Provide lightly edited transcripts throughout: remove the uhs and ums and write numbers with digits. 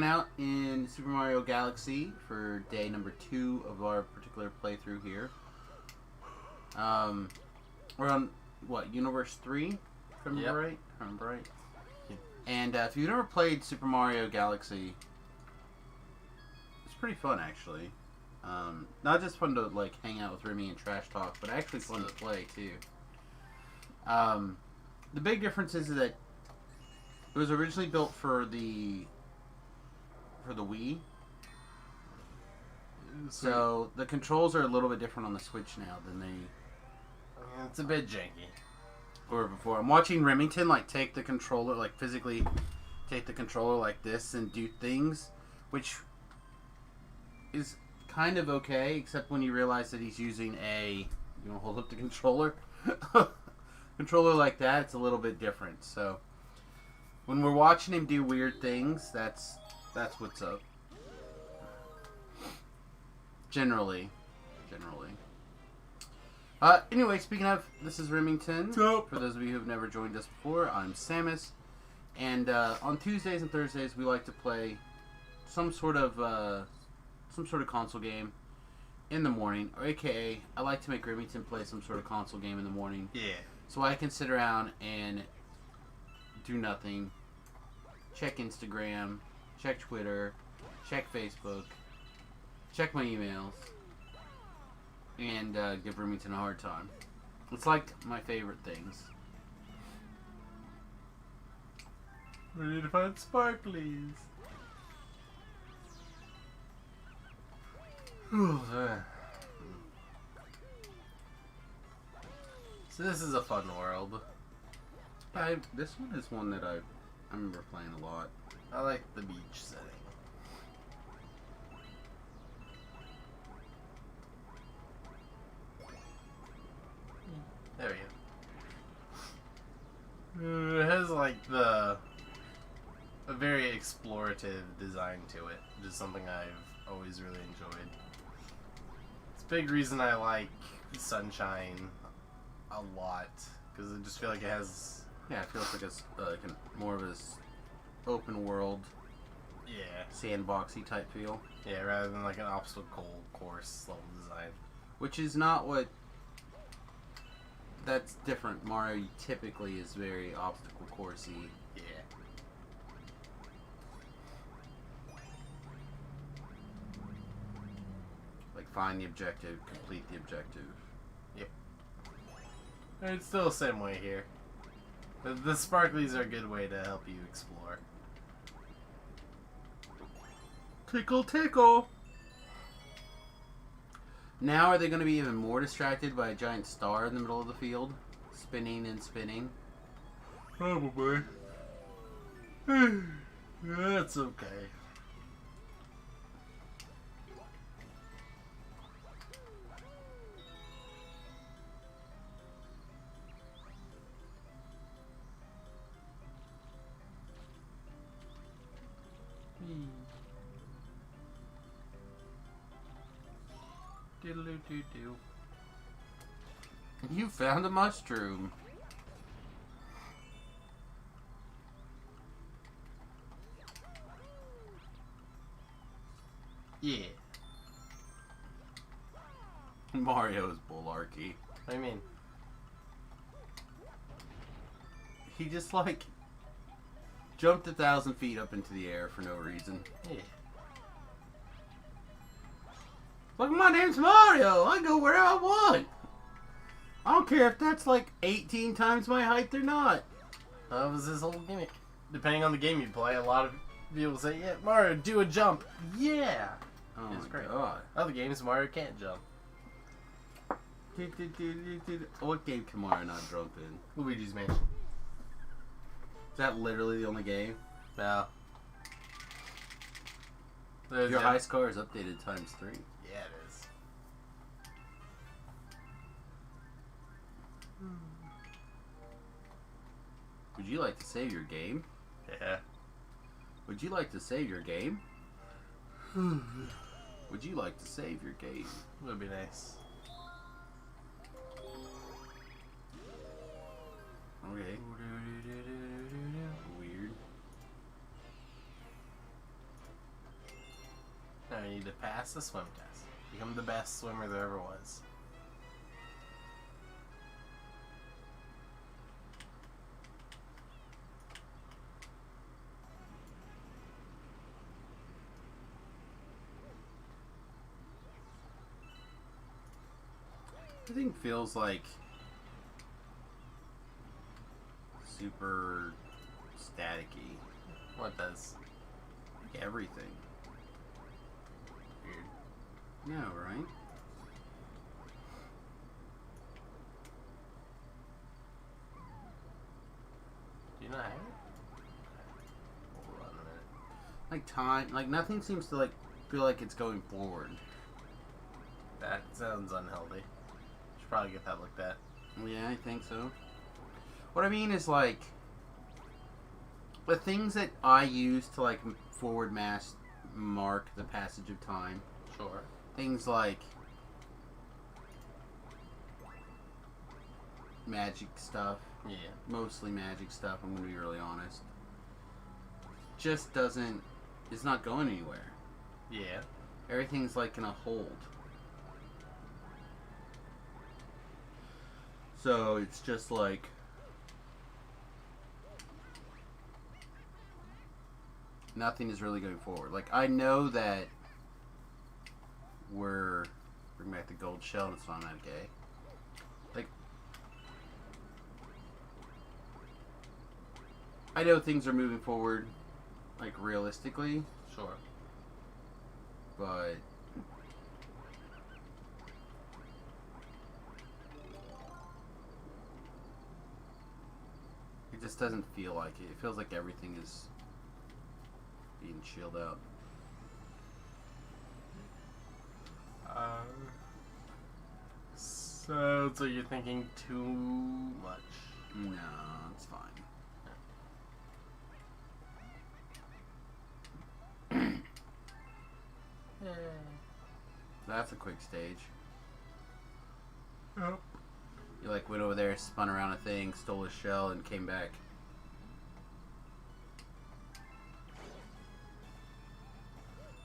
out in Super Mario Galaxy for day number 2 of our particular playthrough here. We're on, what, Universe 3? If I remember right? And if you've never played Super Mario Galaxy, it's pretty fun, actually. Not just fun to, like, hang out with Remy and trash talk, but actually fun to play, too. The big difference is that it was originally built for the Wii. So the controls are a little bit different on the Switch now than they... It's a bit janky. Or before. I'm watching Remington, like, take the controller, like, physically take the controller like this and do things, which is kind of okay, except when you realize that he's using a... You want to hold up the controller? Controller like that, it's a little bit different. So when we're watching him do weird things, that's what's up. Generally. Anyway, speaking of, this is Remington. For those of you who have never joined us before, I'm Samus. And on Tuesdays and Thursdays, we like to play some sort of console game in the morning. Or AKA, I like to make Remington play some sort of console game in the morning. Yeah. So I can sit around and do nothing. Check Instagram, check Twitter, check Facebook, check my emails, and give Remington a hard time. It's like my favorite things. We need to find sparklies. So this is a fun world. This one is one that I remember playing a lot. I like the beach setting. There we go. It has like a very explorative design to it, which is something I've always really enjoyed. It's a big reason I like Sunshine a lot, because I just feel like it has... Yeah, it feels like it's more of this open world, sandboxy type feel. Yeah, rather than like an obstacle course level design. Which is not what... That's different. Mario typically is very obstacle coursey. Yeah. Like, find the objective, complete the objective. Yep. It's still the same way here. The sparklies are a good way to help you explore. Tickle, tickle! Now are they going to be even more distracted by a giant star in the middle of the field? Spinning and spinning? Probably. That's okay. Diddle-doo-doo-doo. You found a mushroom. Yeah. Mario is bullarchy. What do you mean? He just, like, jumped 1,000 feet up into the air for no reason. Yeah. Look, my name's Mario. I go wherever I want. I don't care if that's like 18 times my height or not. That was his whole gimmick. Depending on the game you play, a lot of people say, yeah, Mario, do a jump. Yeah. Oh It's my great. god. Other games, Mario can't jump. What game can Mario not jump in? Luigi's Mansion. Is that literally the only game? No. Your high score is updated times 3. Yeah, it is. Would you like to save your game? Yeah. Would you like to save your game? Would you like to save your game? Would be nice. Okay. Weird. to pass the swim test. Become the best swimmer there ever was. Everything feels like super staticky. What does? Like everything. Weird. Yeah, right? Do you not have it? Hold on a minute. Like time, like nothing seems to like feel like it's going forward. That sounds unhealthy. Should probably get that looked at. Yeah, I think so. What I mean is like the things that I use to like forward mass mark the passage of time. Sure. Things like magic stuff. Yeah. Mostly magic stuff, I'm gonna be really honest. Just doesn't, it's not going anywhere. Yeah. Everything's like in a hold. So it's just like nothing is really going forward. Like I know that we're bring back the gold shell and it's not that gay. Like I know things are moving forward like realistically, Sure. but it just doesn't feel like it. It feels like everything is being chilled out. So you're thinking too much. No, it's fine. That's a quick stage. Yep. You like went over there, spun around a thing, stole a shell, and came back.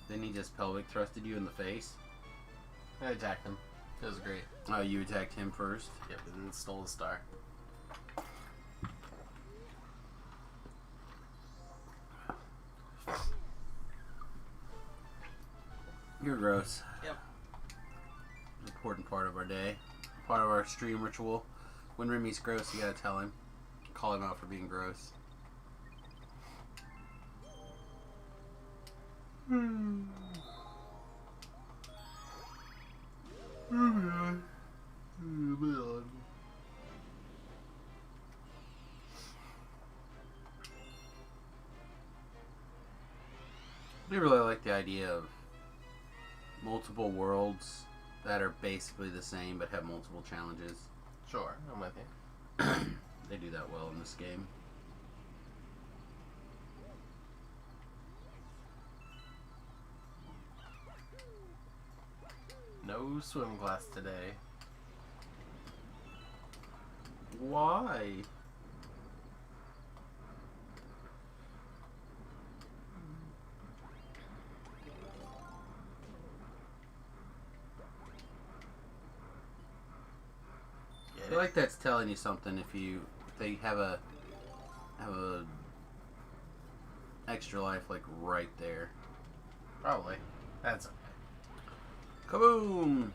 Then he just pelvic thrusted you in the face. I attacked him. It was great. Oh, you attacked him first? Yep, and then stole the star. You're gross. Yep. Important part of our day. Part of our stream ritual. When Remmy's gross, you gotta tell him. Call him out for being gross. I really like the idea of multiple worlds that are basically the same but have multiple challenges. Sure, I'm with you. They do that well in this game. No swim class today. Why? I feel like that's telling you something if they have a extra life like right there. Probably. That's okay. Kaboom!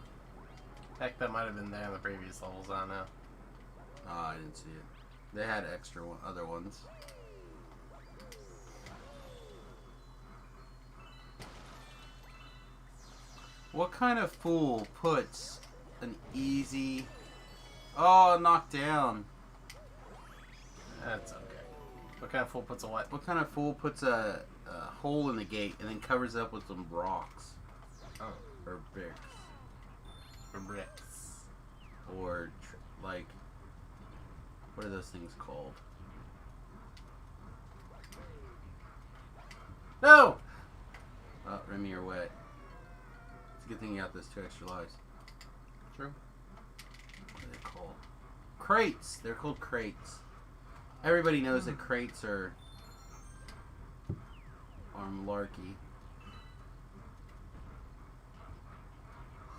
Heck, that might have been there in the previous levels, I don't know. Oh, I didn't see it. They had extra other ones. What kind of fool puts an easy... Oh, knocked down. That's okay. What kind of fool puts a what? What kind of fool puts a hole in the gate and then covers it up with some rocks? Oh. Or bricks. For bricks. Or, like... What are those things called? No! Oh, Remmie, you're wet. It's a good thing you got those 2 extra lives. True. What are they called? Crates! They're called crates. Everybody knows that crates are malarkey.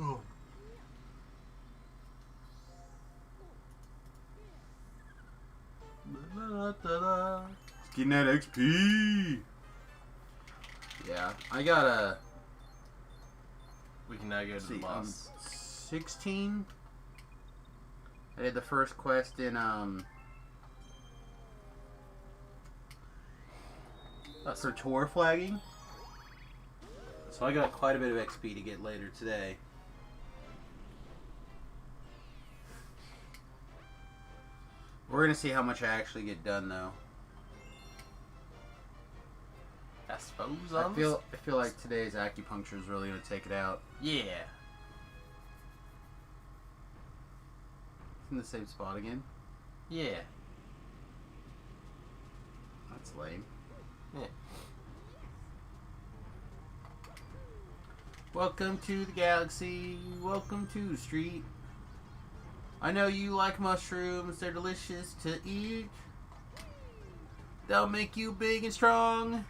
Oh. It's getting that XP. Yeah, I gotta. We can now go to the boss. 16. I did the first quest in for tour flagging. So I got quite a bit of XP to get later today. We're gonna see how much I actually get done though. I suppose. I feel like today's acupuncture is really gonna take it out. Yeah. In the same spot again. Yeah. That's lame. Yeah. Welcome to the galaxy. Welcome to the street. I know you like mushrooms. They're delicious to eat. They'll make you big and strong.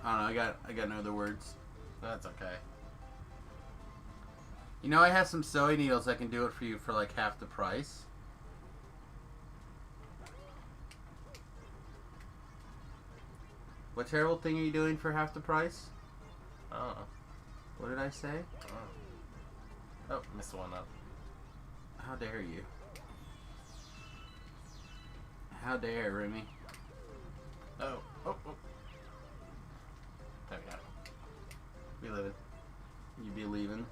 I don't know. I got no other words. That's okay. You know, I have some sewing needles that can do it for you for like half the price. What terrible thing are you doing for half the price? Oh. What did I say? Oh, missed one up. How dare you? How dare, Remy? Oh. Oh. There we go. Be living. You be leaving.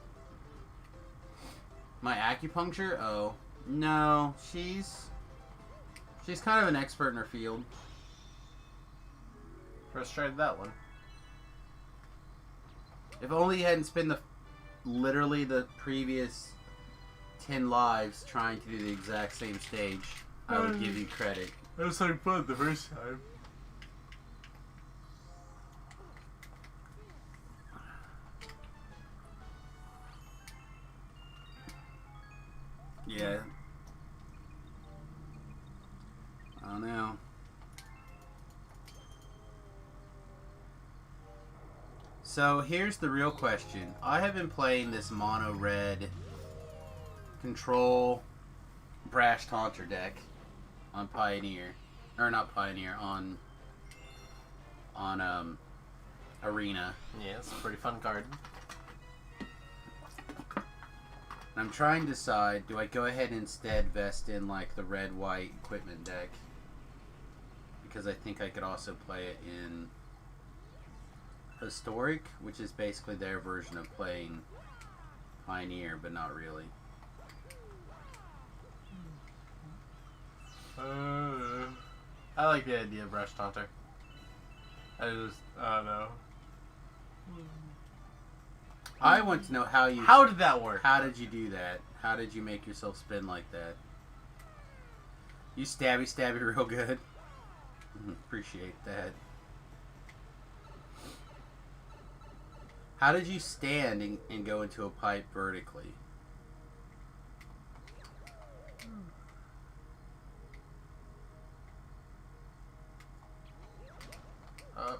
My acupuncture? Oh. No. She's kind of an expert in her field. First tried that one. If only you hadn't spent literally the previous 10 lives trying to do the exact same stage, I would give you credit. That was like fun the first time. Yeah. I don't know. So here's the real question. I have been playing this mono red control brash taunter deck on Pioneer, or not Pioneer, on Arena. Yeah, it's a pretty fun card. And I'm trying to decide, do I go ahead and instead vest in like the red-white equipment deck? Because I think I could also play it in Historic, which is basically their version of playing Pioneer, but not really. I like the idea of Brush Taunter. I don't know. I want to know how you... How did that work? How did you do that? How did you make yourself spin like that? You stabby real good. Appreciate that. How did you stand and go into a pipe vertically? Oh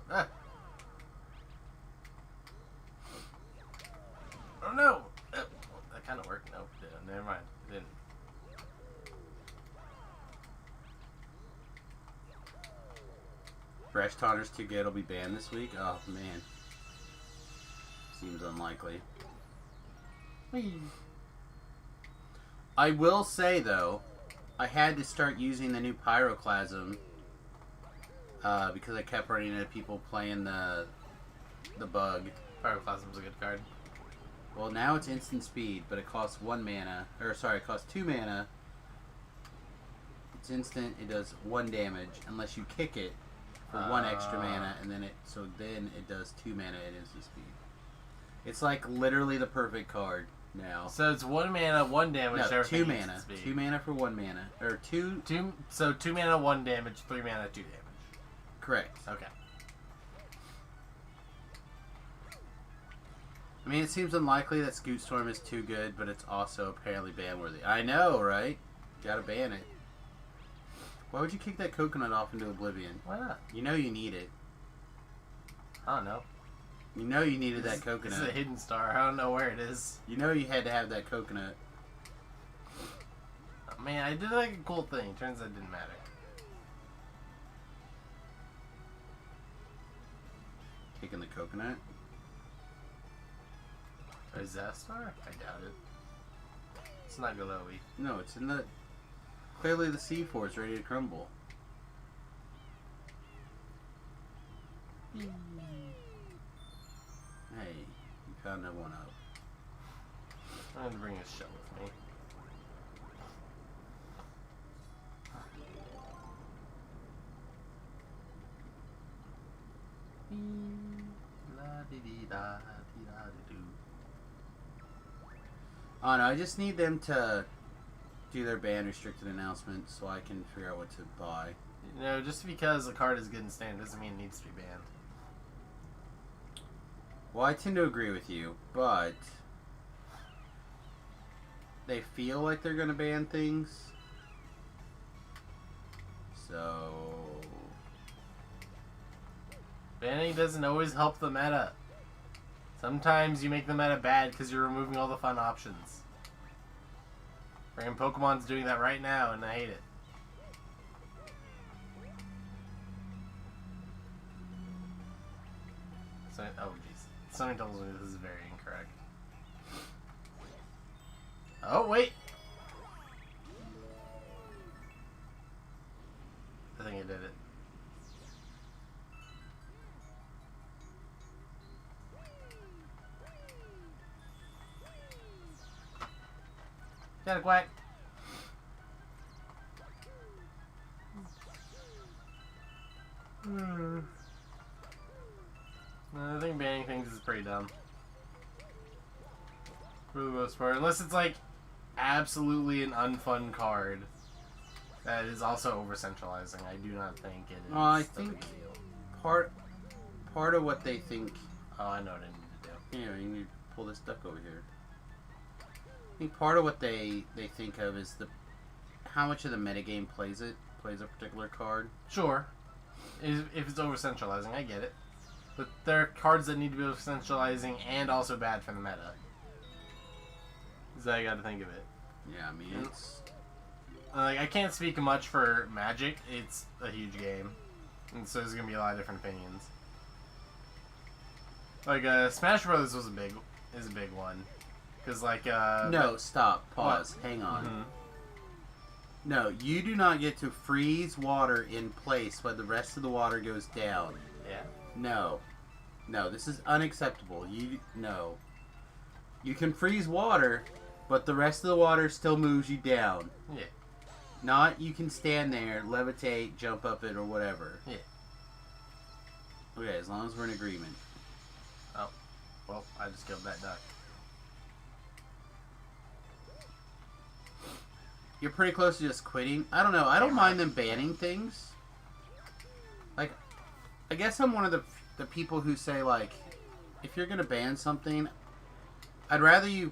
no! That kind of worked. No, never mind. It didn't. Fresh Taunter's too good. It'll be banned this week. Oh man, seems unlikely. I will say though, I had to start using the new Pyroclasm because I kept running into people playing the bug. Pyroclasm's a good card. Well, now it's instant speed, but it costs 1 mana. Or, sorry, it costs 2 mana. It's instant, it does 1 damage, unless you kick it for 1 extra mana, and then it does 2 mana at instant speed. It's like literally the perfect card now. So it's 1 mana, 1 damage. No, 2 mana. 2 mana for 1 mana. Or 2... So 2 mana, 1 damage, 3 mana, 2 damage. Correct. Okay. I mean, it seems unlikely that Scoot Storm is too good, but it's also apparently ban-worthy. I know, right? Gotta ban it. Why would you kick that coconut off into oblivion? Why not? You know you need it. I don't know. You know you needed that coconut. This is a hidden star. I don't know where it is. You know you had to have that coconut. Oh, man, I did like a cool thing. Turns out it didn't matter. Kicking the coconut? Is that a star? I doubt it. It's not glowy. No, it's in the... Clearly the C4 is ready to crumble. Hey, you found that one up. I'm gonna bring a shell with me. Oh no, I just need them to do their ban restricted announcement so I can figure out what to buy. You know, just because a card is good in standard doesn't mean it needs to be banned. Well, I tend to agree with you, but they feel like they're going to ban things. So... Banning doesn't always help the meta. Sometimes you make the meta bad because you're removing all the fun options. Freaking Pokemon's doing that right now, and I hate it. So, oh jeez. Something tells me this is very incorrect. Oh, wait! I think I did it. Got it, quack. I think banning things is pretty dumb. For the most part. Unless it's like absolutely an unfun card that is also over centralizing. I do not think it is. Well, I a think big deal. part of what they think... Oh, I know what I need to do. Yeah, you need to pull this duck over here. I think part of what they think of is the how much of the metagame plays a particular card. Sure. If it's over centralizing, I get it. But there are cards that need to be over centralizing and also bad for the meta. So I gotta think of it. Yeah, I mean, it's... Like, I can't speak much for Magic. It's a huge game. And so there's gonna be a lot of different opinions. Like, Smash Brothers is a big one. Because, like, No, stop. Pause. What? Hang on. Mm-hmm. No, you do not get to freeze water in place while the rest of the water goes down. Yeah. No. No, this is unacceptable. No. You can freeze water, but the rest of the water still moves you down. Yeah. Not you can stand there, levitate, jump up it, or whatever. Yeah. Okay, as long as we're in agreement. Oh. Well, I just killed that duck. You're pretty close to just quitting. I don't know. I don't mind them banning things. Like, I guess I'm one of the people who say, like, if you're gonna ban something, I'd rather you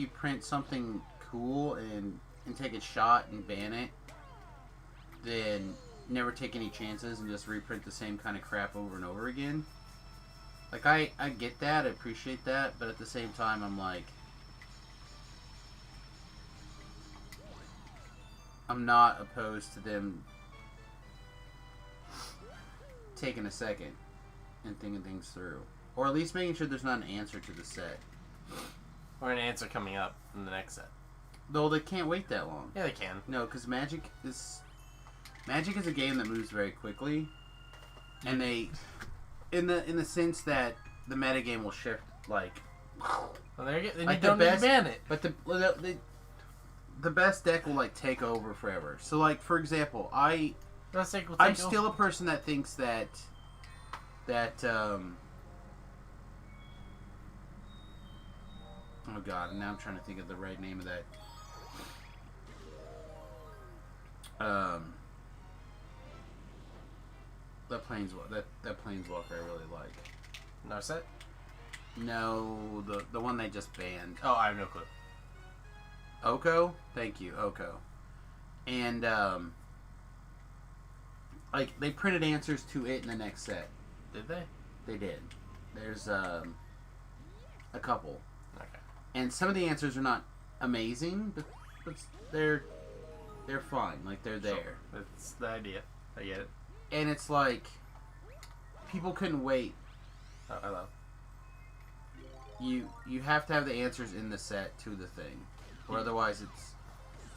print something cool and take a shot and ban it than never take any chances and just reprint the same kind of crap over and over again. Like, I get that, I appreciate that, but at the same time, I'm like, I'm not opposed to them taking a second and thinking things through. Or at least making sure there's not an answer to the set. Or an answer coming up in the next set. Though they can't wait that long. Yeah, they can. No, because Magic is a game that moves very quickly. And they... In the sense that the metagame will shift, like... Well, there you go. Then like you don't need to ban it. But the best deck will, like, take over forever. So, like, for example, I'm still a person that thinks that oh god, now I'm trying to think of the right name of that. That planeswalker I really like. Narset? No, the one they just banned. Oh, I have no clue. Oko? Thank you, Oko. And, like, they printed answers to it in the next set. Did they? They did. There's, a couple. Okay. And some of the answers are not amazing, but they're fine. Like, they're there. Sure. That's the idea. I get it. And it's like, people couldn't wait. Oh, hello. You have to have the answers in the set to the thing, or otherwise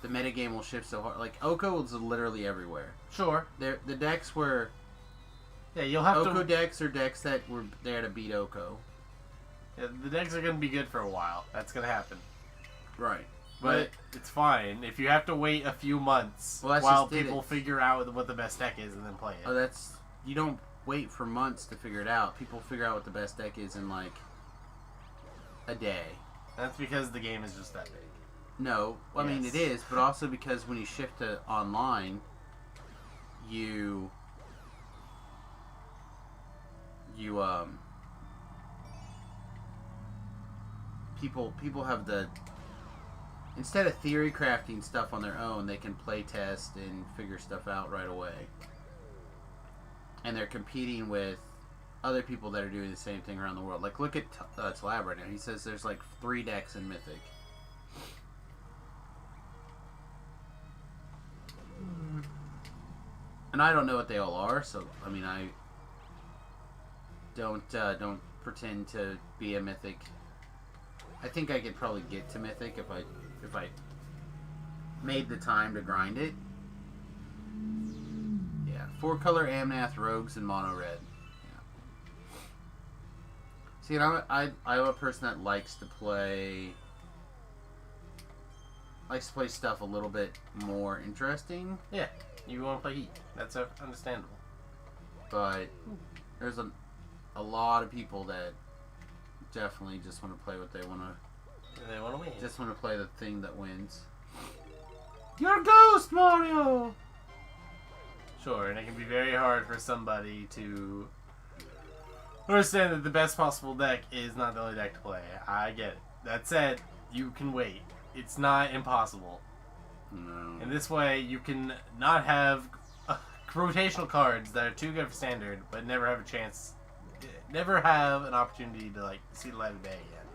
the metagame will shift so hard. Like Oko was literally everywhere. Sure. The decks were you'll have Oko to. decks or decks that were there to beat Oko. Yeah, the decks are gonna be good for a while. That's gonna happen. Right. But it's fine if you have to wait a few months while people figure out what the best deck is and then play it. Oh, you don't wait for months to figure it out. People figure out what the best deck is in like a day. That's because the game is just that big. No, I mean it is, but also because when you shift to online, people have instead of theory crafting stuff on their own, they can play test and figure stuff out right away. And they're competing with other people that are doing the same thing around the world. Like, look at Tlab right now. He says there's like 3 decks in Mythic. And I don't know what they all are, so I mean I don't pretend to be a Mythic. I think I could probably get to Mythic if I made the time to grind it. Yeah, 4-color Amnath, Rogues, and Mono Red. See, and I'm a person that likes to play stuff a little bit more interesting. Yeah, you want to play Heat. That's understandable. But there's a lot of people that definitely just want to play what they want to. They want to win. Just want to play the thing that wins. You're a ghost, Mario! Sure, and it can be very hard for somebody to understand that the best possible deck is not the only deck to play. I get it. That said, you can wait. It's not impossible. No. In this way, you can not have rotational cards that are too good for standard, but never have an opportunity to like see the light of day again.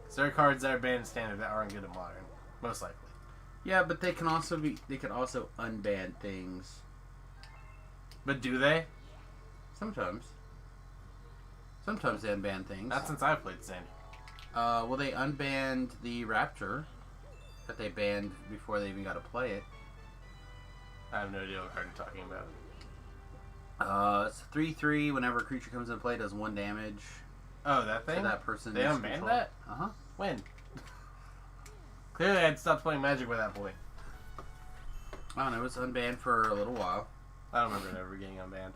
Because there are cards that are banned in standard that aren't good at modern, most likely. Yeah, but they could also unban things. But do they? Sometimes they unban things. Not since I've played standard. Well, they unbanned the Raptor that they banned before they even got to play it. I have no idea what card you're talking about. It's 3/3. Whenever a creature comes into play, it does 1 damage. Oh, that thing? To that person. They unbanned that? Uh-huh. When? Clearly, I'd stopped playing Magic by that point. I don't know. It was unbanned for a little while. I don't remember it ever getting unbanned.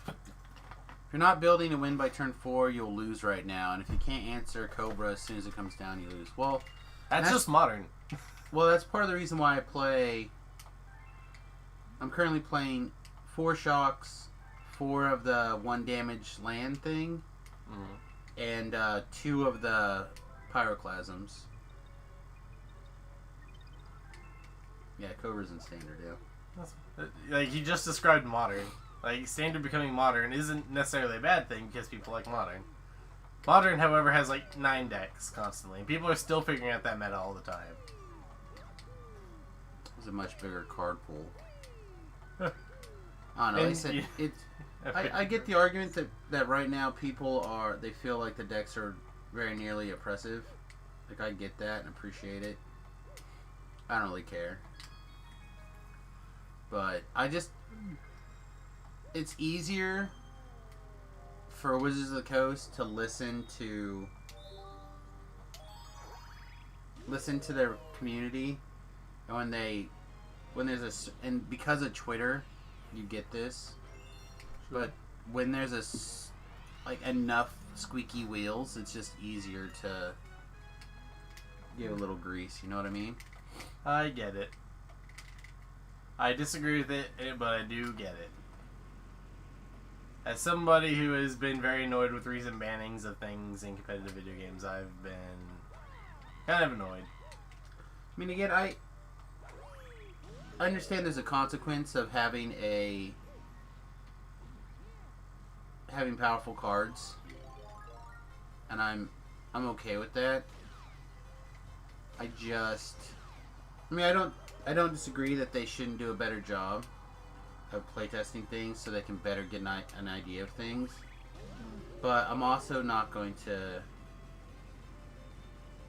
If you're not building to win by turn 4, you'll lose right now. And if you can't answer Cobra as soon as it comes down, you lose. Well, that's just modern. Well, that's part of the reason why I play. I'm currently playing 4 Shocks, 4 of the 1 damage land thing, and 2 of the Pyroclasms. Yeah, Cobra's in standard, yeah. Like, he just described modern. Like, standard becoming modern isn't necessarily a bad thing because people like modern. Modern, however, has like 9 decks constantly. People are still figuring out that meta all the time. It's a much bigger card pool. I don't know. I get the argument that right now they feel like the decks are very nearly oppressive. Like, I get that and appreciate it. I don't really care. But it's easier for Wizards of the Coast to listen to their community, and and because of Twitter, you get this. But when there's enough squeaky wheels, it's just easier to give a little grease. You know what I mean? I get it. I disagree with it, but I do get it. As somebody who has been very annoyed with recent bannings of things in competitive video games, I've been kind of annoyed. I mean, again, I understand there's a consequence of having powerful cards, and I'm okay with that. I don't disagree that they shouldn't do a better job of playtesting things so they can better get an idea of things. But I'm also not going to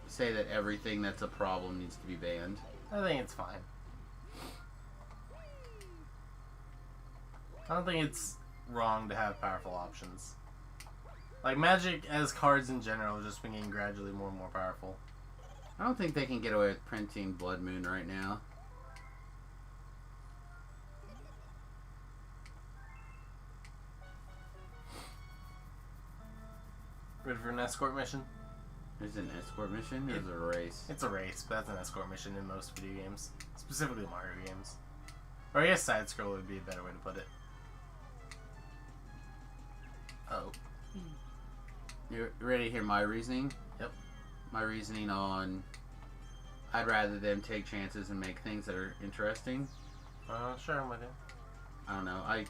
say that everything that's a problem needs to be banned. I think it's fine. I don't think it's wrong to have powerful options. Like, Magic as cards in general just been getting gradually more and more powerful. I don't think they can get away with printing Blood Moon right now. Ready for an escort mission? There's an escort mission? There's a race. It's a race, but that's an escort mission in most video games. Specifically Mario games. Or I guess side scroll would be a better way to put it. Oh. You ready to hear my reasoning? Yep. My reasoning on I'd rather them take chances and make things that are interesting. Sure, I'm with you. I don't know. I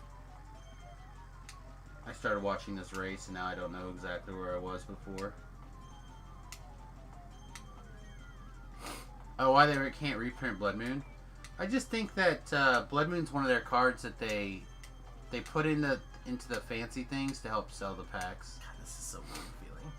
started watching this race and now I don't know exactly where I was before. Oh, why they can't reprint Blood Moon? I just think that Blood Moon's one of their cards that they put into the fancy things to help sell the packs. God, this is so weird feeling.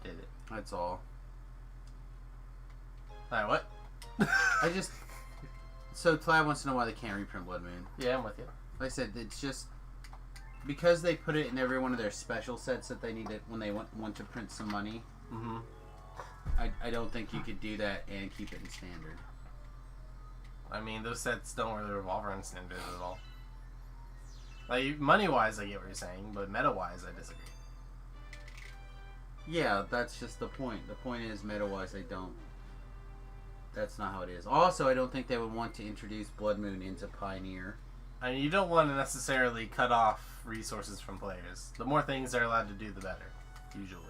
Did it. That's all. Alright, what? I just... So, Tlab wants to know why they can't reprint Blood Moon. Yeah, I'm with you. Like I said, it's just... Because they put it in every one of their special sets that they need it when they want to print some money. Mm-hmm. I don't think you could do that and keep it in standard. I mean, those sets don't really revolve around standard at all. Like, money-wise, I get what you're saying, but meta-wise, I disagree. Yeah, that's just the point. The point is, meta-wise, they don't. That's not how it is. Also, I don't think they would want to introduce Blood Moon into Pioneer. I mean, you don't want to necessarily cut off resources from players. The more things they're allowed to do, the better, usually.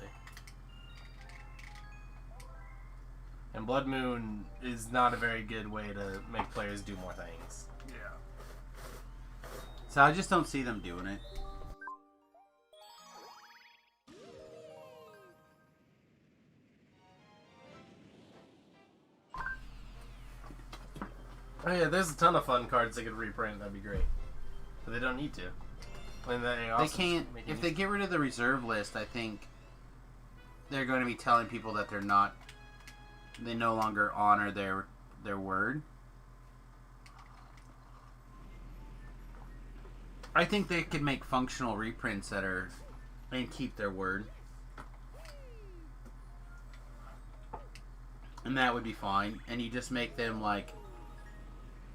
And Blood Moon is not a very good way to make players do more things. Yeah. So I just don't see them doing it. Oh yeah, there's a ton of fun cards they could reprint. That'd be great, but they don't need to. And they can't. If they get rid of the reserve list, I think they're going to be telling people that they're not. They no longer honor their word. I think they could make functional reprints that are and keep their word, and that would be fine. And you just make them like.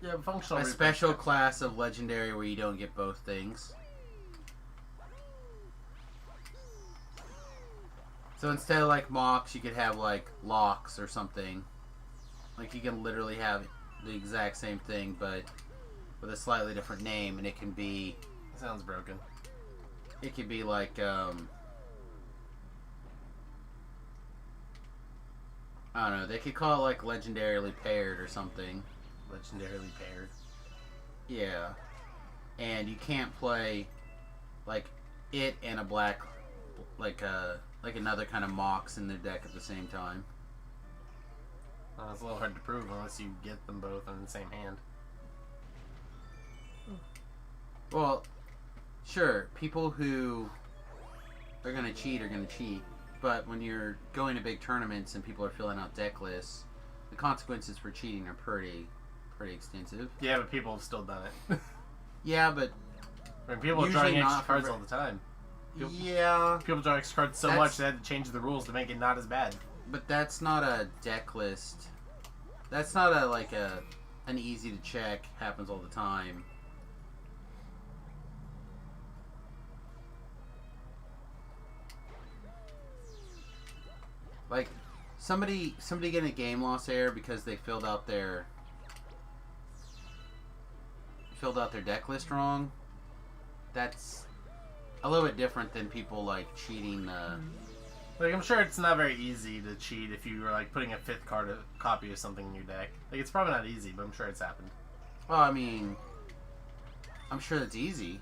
Yeah, functional. A special class of legendary where you don't get both things. So instead of like mocks, you could have like locks or something. Like you can literally have the exact same thing, but with a slightly different name, and it can be. Sounds broken. It could be like I don't know. They could call it like legendarily paired or something. Legendarily paired. Yeah. And you can't play like it and a black like another kind of mocks in their deck at the same time. It's a little hard to prove unless you get them both in the same hand. Well, sure, people who are going to cheat are going to cheat, but when you're going to big tournaments and people are filling out deck lists, the consequences for cheating are pretty extensive. Yeah, but people have still done it. Yeah, but I mean, people are drawing extra cards all the time. People draw extra cards so much they had to change the rules to make it not as bad. But that's not a deck list. That's not an easy to check, happens all the time. Like, somebody getting a game loss error because they filled out their deck list wrong. That's a little bit different than people like cheating. Like, I'm sure it's not very easy to cheat if you were like putting a 5th copy of something in your deck. Like, it's probably not easy, but I'm sure it's happened. Well, I mean, I'm sure it's easy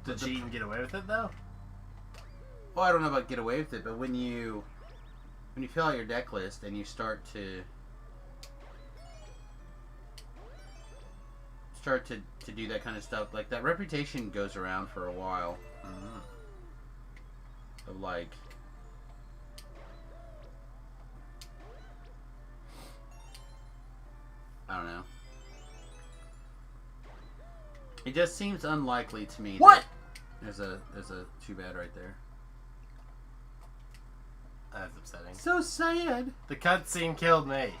To cheat and get away with it, though? Well, I don't know about get away with it, but when you fill out your deck list and you start to do that kind of stuff, like, that reputation goes around for a while. Of like, I don't know. It just seems unlikely to me. What? There's a too bad right there. That's upsetting. So sad. The cutscene killed me.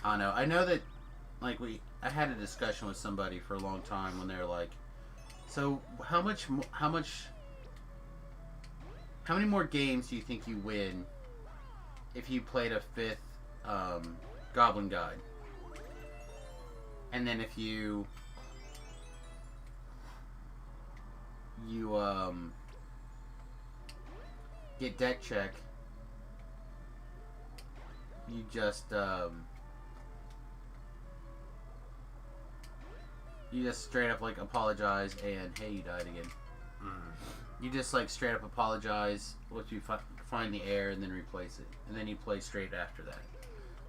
I don't know. I know that, like, I had a discussion with somebody for a long time when they were like, so how many more games do you think you win if you played a 5th Goblin Guide? And then if you get deck check, you just straight up like apologize and hey, you died again. You just like straight up apologize, let you find the error and then replace it, and then you play straight after that.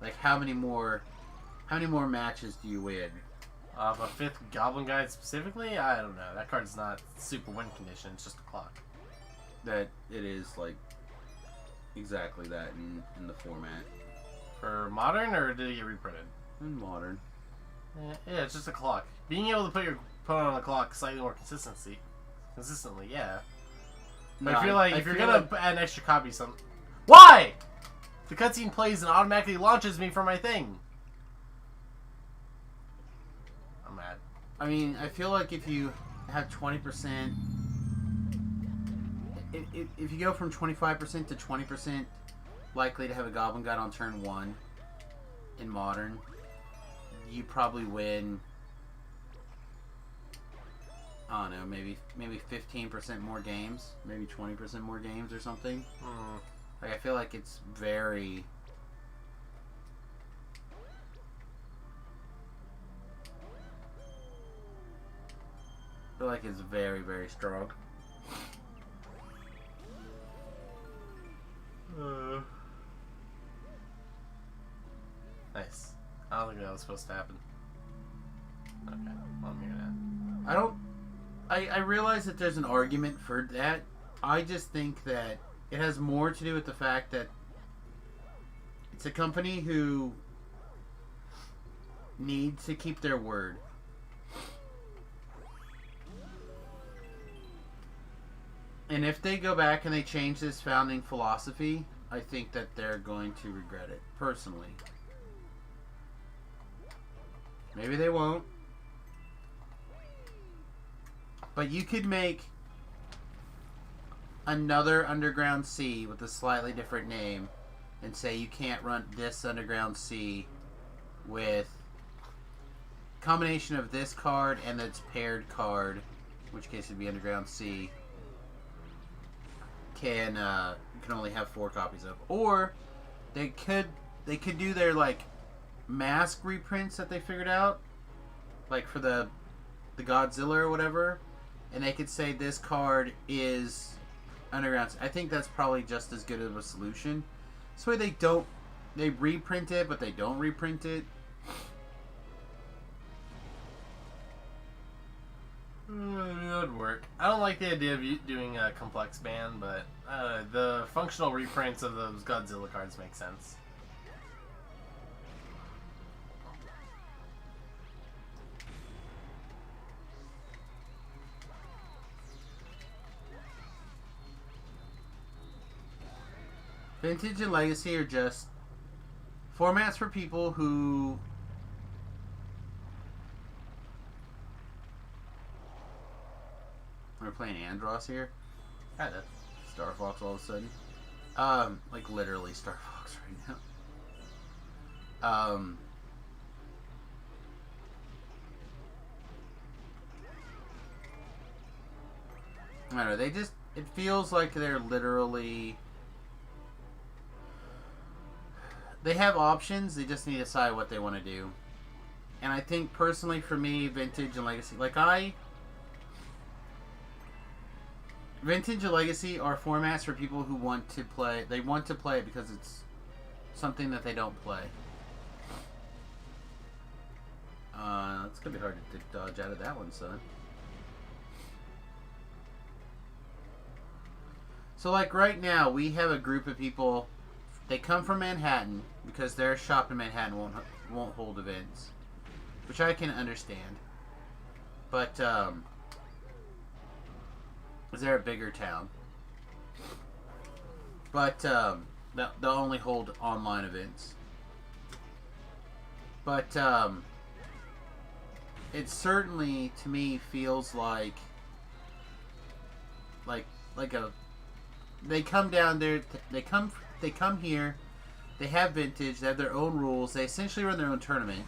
Like, how many more matches do you win? Of a 5th Goblin Guide specifically? I don't know. That card's not super win condition. It's just a clock. That it is like exactly that in the format. For Modern, or did it get reprinted? In Modern. Yeah, it's just a clock. Being able to put your opponent on a clock slightly more consistently, yeah. No, I feel like if you're gonna like add an extra copy, why? The cutscene plays and automatically launches me for my thing. I'm mad. I mean, I feel like if you have 20%, if you go from 25% to 20% likely to have a Goblin Guide on turn 1 in Modern, you probably win, I don't know, maybe 15% more games, maybe 20% more games or something. Like, I feel like it's very... I feel like it's very, very strong. Nice. I don't think that was supposed to happen. Okay, well, I'm hearing that. I don't... I realize that there's an argument for that. I just think that it has more to do with the fact that it's a company who needs to keep their word. And if they go back and they change this founding philosophy, I think that they're going to regret it, personally. Maybe they won't. But you could make another Underground Sea with a slightly different name and say you can't run this Underground Sea with a combination of this card and its paired card, in which case it'd be Underground Sea. You can only have 4 copies of. Or they could do their like mask reprints that they figured out, like for the Godzilla or whatever, and they could say this card is Underground. I think that's probably just as good of a solution. This way they reprint it, but they don't reprint it. That would work. I don't like the idea of doing a complex ban, but the functional reprints of those Godzilla cards make sense. Vintage and Legacy are just Formats for people who... We're playing Andros here. Kinda. Star Fox all of a sudden. Like literally Star Fox right now. I don't know, they just... It feels like they're literally... They have options, they just need to decide what they want to do. And I think, personally, for me, Vintage and Legacy... Vintage and Legacy are formats for people who want to play... They want to play it because it's something that they don't play. It's going to be hard to dodge out of that one, son. So, like, right now, we have a group of people... They come from Manhattan because their shop in Manhattan won't hold events, which I can understand. But they're a bigger town. But they'll only hold online events. But it certainly, to me, feels like a... They come down there. They come here. They have Vintage. They have their own rules. They essentially run their own tournament.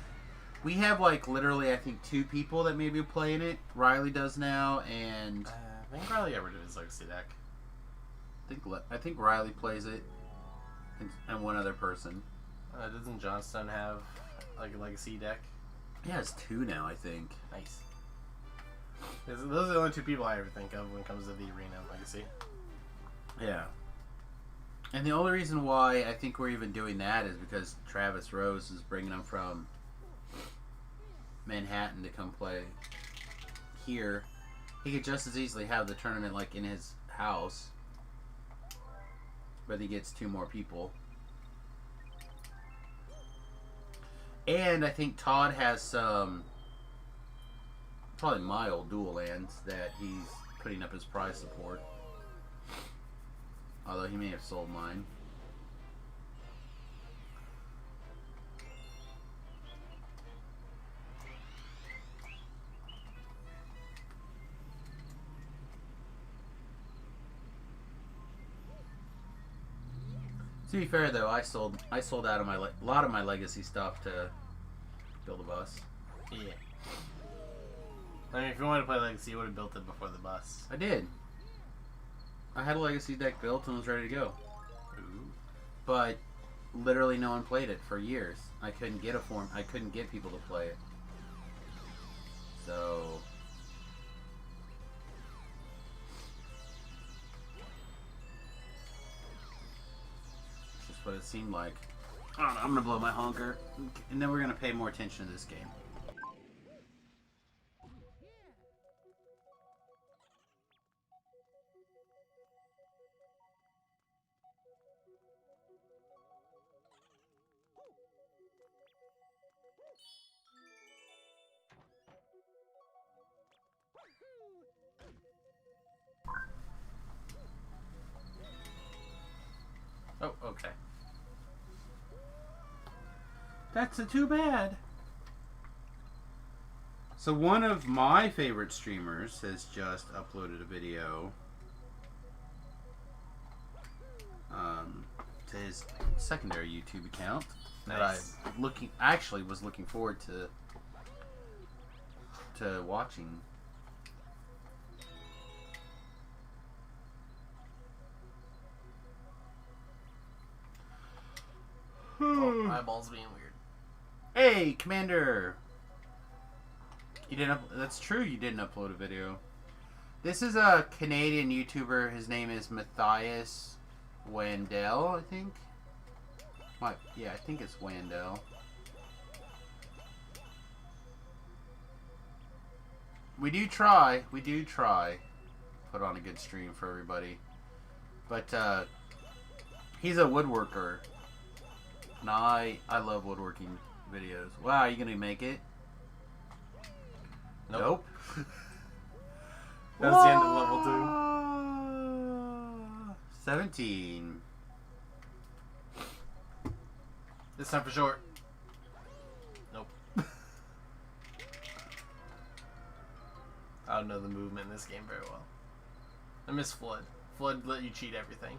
We have like literally, I think, 2 people that maybe play in it. Riley does now, and I think Riley ever did his Legacy deck. I think Riley plays it, and one other person. Doesn't Johnstone have like a Legacy deck? He has 2 now, I think. Nice. Those are the only 2 people I ever think of when it comes to the arena Legacy. Yeah. And the only reason why I think we're even doing that is because Travis Rose is bringing them from Manhattan to come play here. He could just as easily have the tournament like in his house, but he gets 2 more people. And I think Todd has some probably my old dual lands that he's putting up as prize support. Although he may have sold mine. To be fair, though, I sold out of my a lot of my Legacy stuff to build a bus. Yeah. I mean, if you wanted to play Legacy, you would have built it before the bus. I did. I had a Legacy deck built and was ready to go. Ooh. But literally no one played it for years. I couldn't get I couldn't get people to play it. So it's just what it seemed like. I don't know, I'm gonna blow my honker, and then we're gonna pay more attention to this game. Oh, okay. That's too bad. So one of my favorite streamers has just uploaded a video to his secondary YouTube account that I actually was looking forward to watching. Oh, my eyeballs being weird. Hey, Commander! You didn't. That's true. You didn't upload a video. This is a Canadian YouTuber. His name is Matthias Wandel, I think. Yeah, I think it's Wandel. We do try. Put on a good stream for everybody. But he's a woodworker. And I love woodworking videos. Wow, are you gonna make it? Nope. That's the end of level 2. 17. This time for short. Nope. I don't know the movement in this game very well. I miss Flood. Flood let you cheat everything.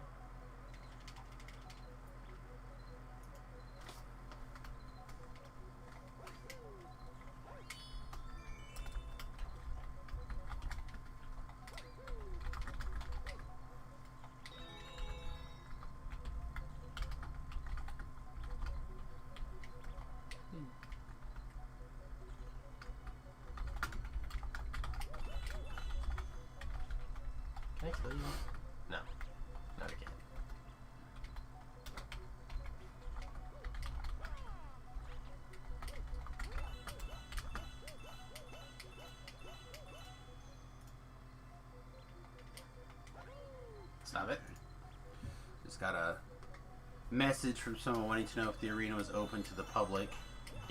Can I kill you? No. Not again. Stop it. Just got a message from someone wanting to know if the arena was open to the public.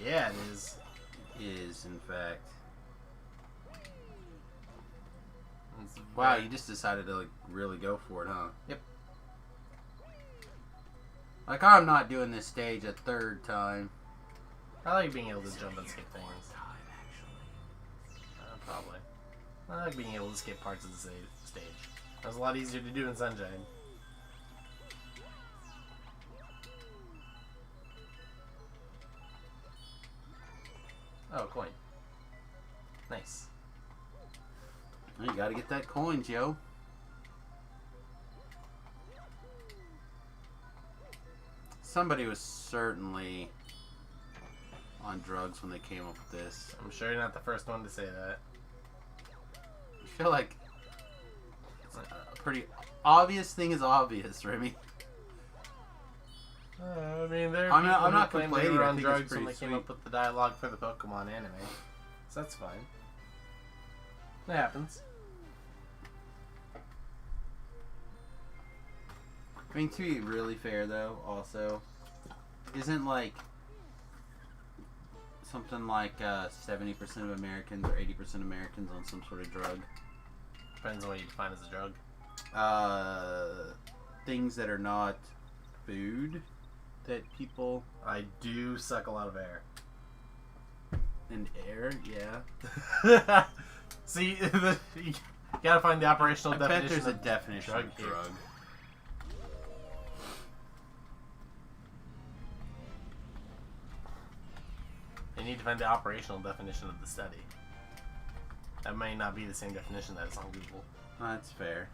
Yeah, it is. It is, in fact. It's Wow, very- you just decided to like really go for it, huh? Yep. Like, I'm not doing this stage a third time. I like being able to jump and skip things. Probably. I like being able to skip parts of the stage. That was a lot easier to do in Sunshine. Oh, coin. Nice. You gotta get that coin, Joe. Somebody was certainly on drugs when they came up with this. I'm sure you're not the first one to say that. I feel like it's a pretty obvious thing is obvious, Remy. I mean, there are I'm people not who claim they complaining, were I on think it's drugs when they pretty came sweet. up with the dialogue for the Pokemon anime. So that's fine. It happens. I mean, to be really fair, though, also, isn't like something like 70% of Americans or 80% of Americans on some sort of drug? Depends on what you define as a drug. Things that are not food that people I do suck a lot of air. and air, yeah. See, you gotta find the operational I bet definition. there's a of definition drug of here. drug. You need to find the operational definition of the study. That may not be the same definition that is on Google. That's fair.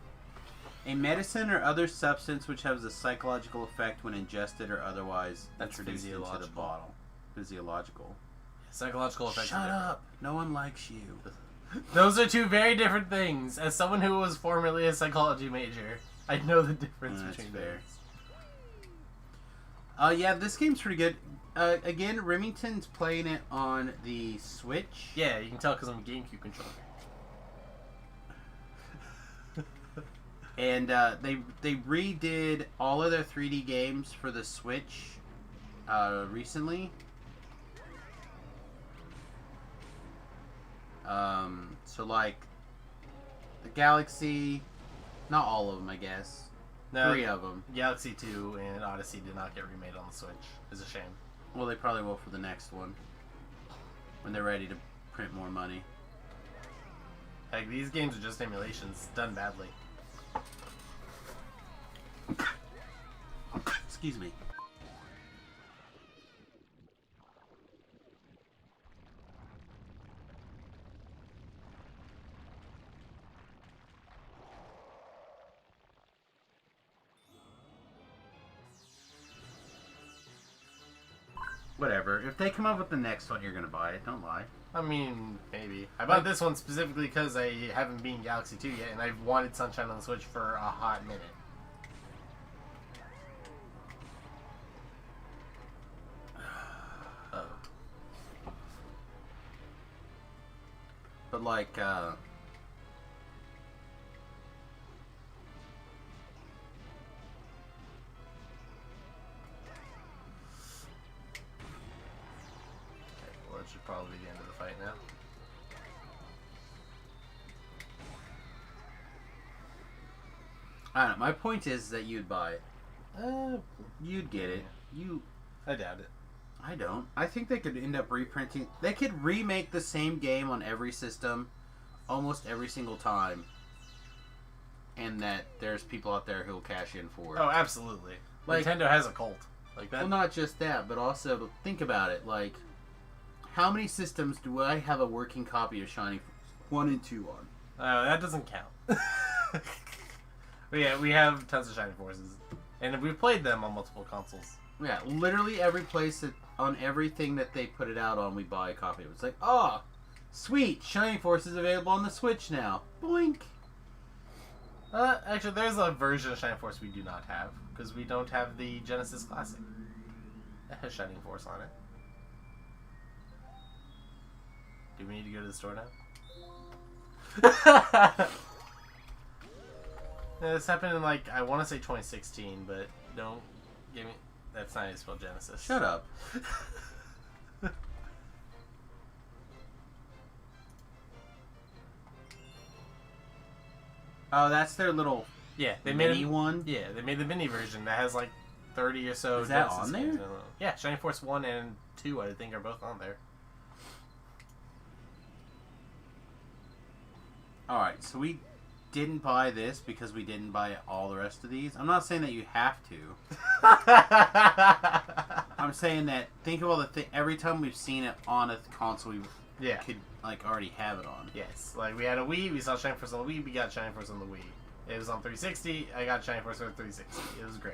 A medicine or other substance which has a psychological effect when ingested or otherwise That's introduced into the physiological. bottle. Physiological. Psychological effects. Shut are different. up! No one likes you. Those are two very different things. As someone who was formerly a psychology major, I know the difference That's between fair. those. Yeah, this game's pretty good. Again, Remington's playing it on the Switch. Yeah, you can tell because I'm a GameCube controller. And they redid all of their 3D games for the Switch recently. So like the Galaxy, not all of them, I guess. No, 3 of them. Galaxy 2 and Odyssey did not get remade on the Switch. It's a shame. Well, they probably will for the next one when they're ready to print more money. Heck, these games are just emulations done badly. Excuse me. Whatever. If they come up with the next one, you're gonna buy it. Don't lie. I mean, maybe. I bought this one specifically because I haven't beaten Galaxy 2 yet, and I've wanted Sunshine on the Switch for a hot minute. Oh. But like, Well, that should probably be the end of the fight now. I don't know. My point is that you'd buy it. Uh, You'd get it. You I doubt it. I don't. I think they could end up reprinting. They could remake the same game on every system, almost every single time, and that there's people out there who will cash in for it. Oh, absolutely. Like, Nintendo has a cult like that. Well, not just that, but also think about it. Like, how many systems do I have a working copy of Shining 1 and 2 on? That doesn't count. But yeah, we have tons of Shining Forces, and we've played them on multiple consoles. Yeah, literally every place that on everything that they put it out on, we buy a copy of it. It's like, oh, sweet, Shining Force is available on the Switch now. Boink. Actually, there's a version of Shining Force we do not have, because we don't have the Genesis Classic. It has Shining Force on it. Do we need to go to the store now? This happened in, like, I want to say 2016, but don't give me... That's not how you spell Genesis. Shut up. Oh, that's their little they mini one? Yeah, they made the mini version that has like 30 or so. Is that Genesis on there? games in it. Yeah, Shining Force 1 and 2, I think, are both on there. Alright, so we didn't buy this because we didn't buy all the rest of these. I'm not saying that you have to. I'm saying that think of all the every time we've seen it on a console, we could like already have it on. Yes, like we had a Wii, we saw Shining Force on the Wii, we got Shining Force on the Wii. It was on 360, I got Shining Force on 360. It was great.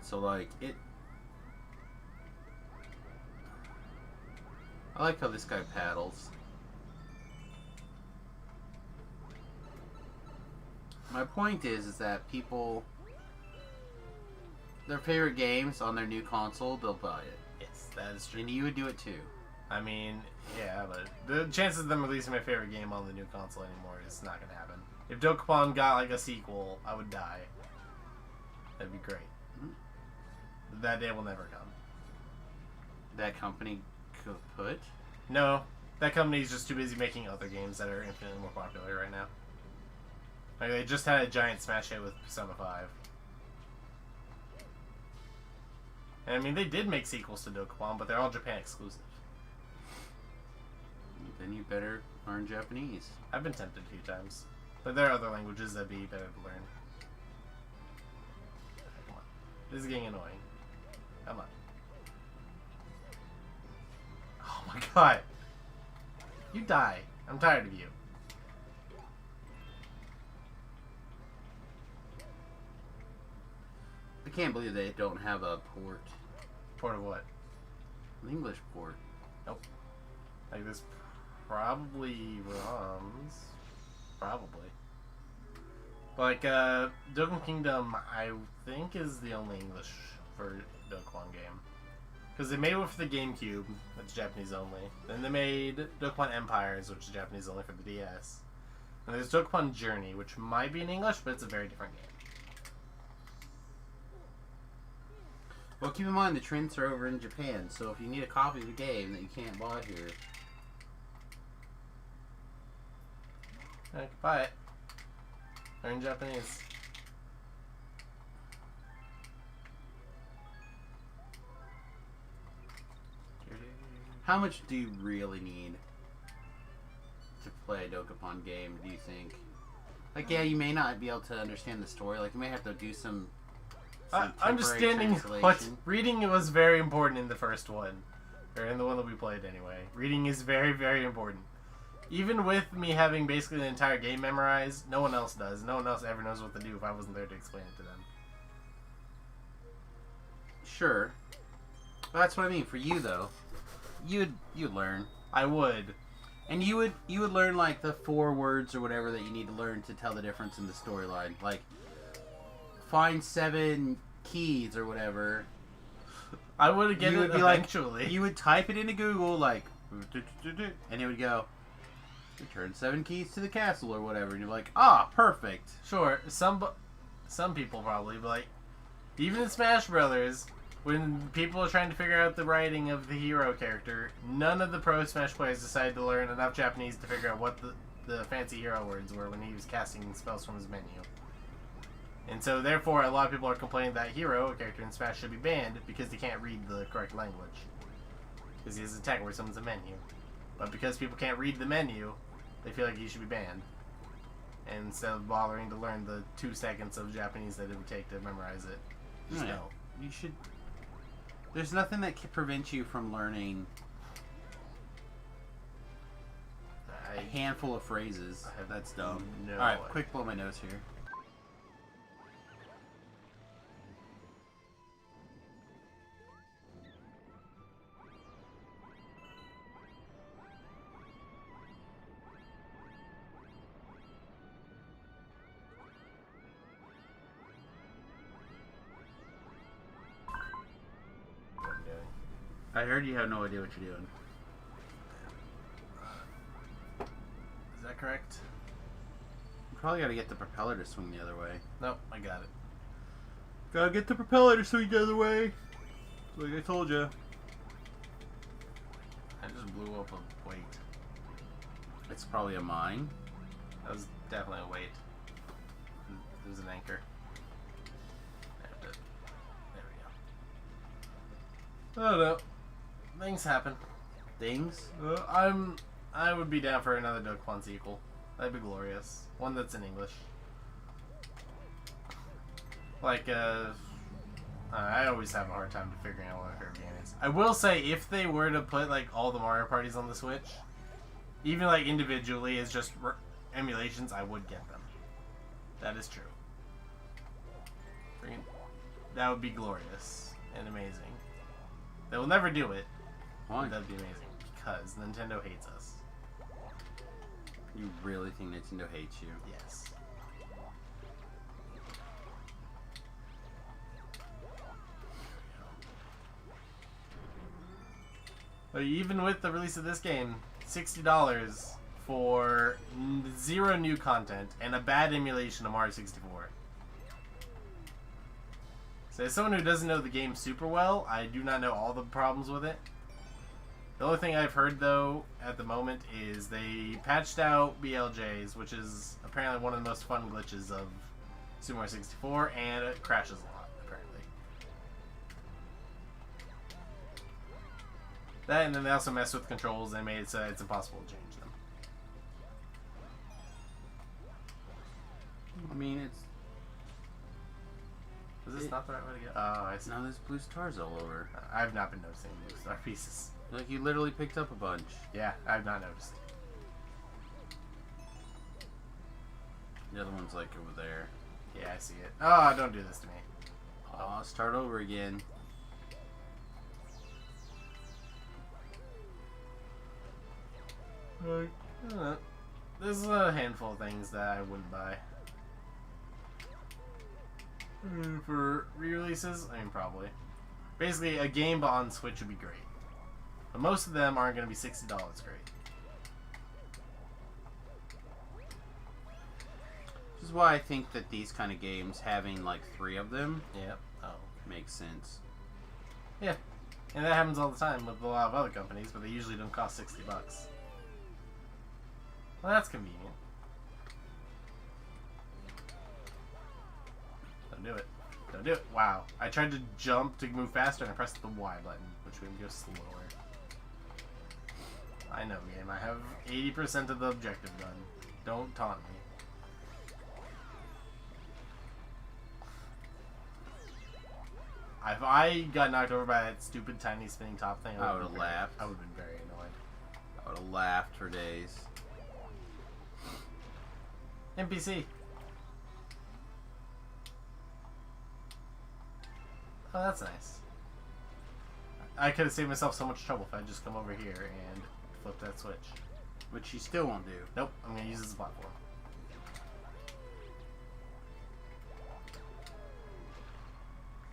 So like it. I like how this guy paddles. My point is that people, their favorite games on their new console, they'll buy it. Yes, that is true. And you would do it too. I mean, yeah, but the chances of them releasing my favorite game on the new console anymore is not gonna happen. If Dokapon got like a sequel, I would die. That'd be great. Mm-hmm. That day will never come. That company could put? No, that company's just too busy making other games that are infinitely more popular right now. Like, they just had a giant smash hit with Persona 5. And I mean, they did make sequels to Dokapon, but they're all Japan exclusive. Then you better learn Japanese. I've been tempted a few times. But there are other languages that'd be better to learn. Come on. This is getting annoying. Come on. Oh my god. You die. I'm tired of you. I can't believe they don't have a port. Port of what? An English port. Nope. Like this probably ROMs. Probably. Like, Dokkan Kingdom, I think, is the only English for Dokkan game. Because they made one for the GameCube, that's Japanese only. Then they made Dokkan Empires, which is Japanese only for the DS. And there's Dokkan Journey, which might be in English, but it's a very different game. Well, keep in mind the trends are over in Japan, so if you need a copy of the game that you can't buy here, I can buy it. Learn Japanese. how much do you really need to play a Dokapon game, do you think? Like, yeah, you may not be able to understand the story. Like, you may have to do some understanding what reading was very important in the first one, or in the one that we played anyway. Reading is very, very important. Even with me having basically the entire game memorized, no one else does. No one else ever knows what to do if I wasn't there to explain it to them. Sure, but that's what I mean. For you though, you'd learn. I would, and you would learn like the 4 words or whatever that you need to learn to tell the difference in the storyline. Like, find 7 keys or whatever. I would get it eventually. Like, you would type it into Google, like, and it would go, return 7 keys to the castle or whatever, and you're like, ah, perfect. Sure, some people probably, but like, even in Smash Brothers, when people are trying to figure out the writing of the hero character, none of the pro Smash players decided to learn enough Japanese to figure out what the fancy hero words were when he was casting spells from his menu. And so, therefore, a lot of people are complaining that Hero, a character in Smash, should be banned because they can't read the correct language. Because he has an attack where someone's a menu. But because people can't read the menu, they feel like he should be banned. And instead of bothering to learn the 2 seconds of Japanese that it would take to memorize it, just Yeah. no. You should... There's nothing that can prevent you from learning a handful of phrases. That's dumb. No. Alright, quick blow my nose here. I heard you have no idea what you're doing. Is that correct? You probably gotta get the propeller to swing the other way. Nope, I got it. Gotta get the propeller to swing the other way. Like I told you. I just blew up a weight. It's probably a mine. That was definitely a weight. It was an anchor. There we go. I don't know. Things happen. Things? I would be down for another Duck Pond sequel. That'd be glorious. One that's in English. Like, I always have a hard time figuring out what a favorite game is. I will say, if they were to put, like, all the Mario parties on the Switch, even, like, individually as just emulations, I would get them. That is true. That would be glorious and amazing. They will never do it. Why? That'd be amazing. Because Nintendo hates us. You really think Nintendo hates you? Yes. But even with the release of this game, $60 for 0 new content and a bad emulation of Mario 64. So as someone who doesn't know the game super well, I do not know all the problems with it. The only thing I've heard, though, at the moment is they patched out BLJs, which is apparently one of the most fun glitches of Super Mario 64, and it crashes a lot, apparently. That, and then they also messed with controls and made it so it's impossible to change them. I mean, it's... Is this not the right way to go? Oh, I see. Now there's blue stars all over. I've not been noticing blue star pieces. Like, you literally picked up a bunch. Yeah, I've not noticed. The other one's, like, over there. Yeah, I see it. Oh, don't do this to me. Oh, start over again. I don't know. There's a handful of things that I wouldn't buy. For re-releases, I mean, probably. Basically, a game on Switch would be great. But most of them aren't going to be $60 great. This is why I think that these kind of games, having, like, 3 of them, Yeah. Oh. makes sense. Yeah. And that happens all the time with a lot of other companies, but they usually don't cost $60. Well, that's convenient. Don't do it. Don't do it. Wow. I tried to jump to move faster and I pressed the Y button, which would go slower. I know, game. I have 80% of the objective done. Don't taunt me. If I got knocked over by that stupid tiny spinning top thing, I would have laughed. I would have been very annoyed. I would have laughed for days. NPC. Oh, that's nice. I could have saved myself so much trouble if I'd just come over here and flip that switch. Which you still won't do. Nope, I'm going to use this as a platform.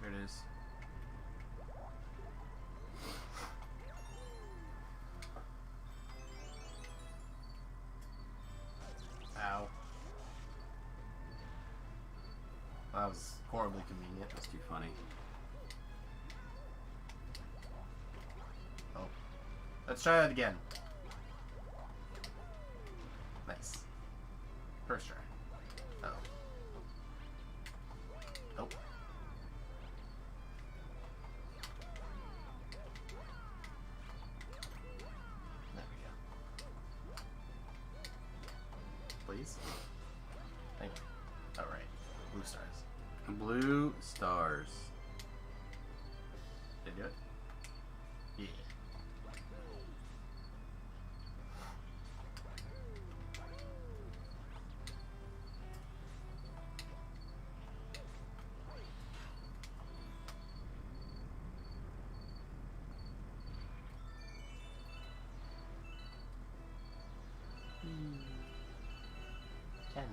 Here it is. Ow. That was horribly convenient. That's too funny. Oh. Let's try that again. Nice. First try. Oh. please. Thank you. Alright. Blue stars. Blue stars. Did I do it? Yeah. Ten.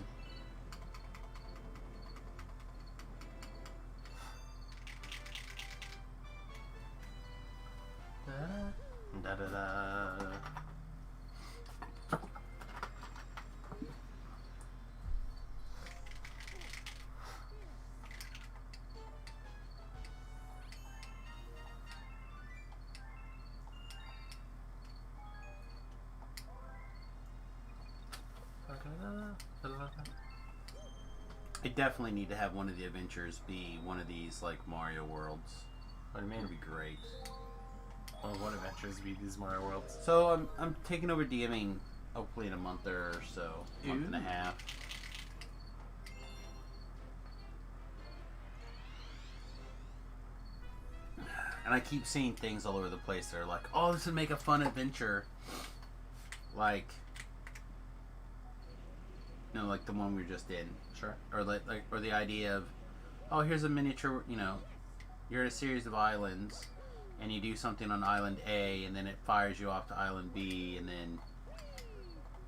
Da da da. I definitely need to have one of the adventures be one of these like Mario worlds. What do you mean? It'd be great. Well, what adventures be these Mario worlds? So I'm taking over DMing hopefully in a month or so, month and a half. And I keep seeing things all over the place that are like, oh, this would make a fun adventure. Like, you know, like the one we were just in. Sure. Or or the idea of, oh, here's a miniature, you know, you're in a series of islands, and you do something on island A, and then it fires you off to island B, and then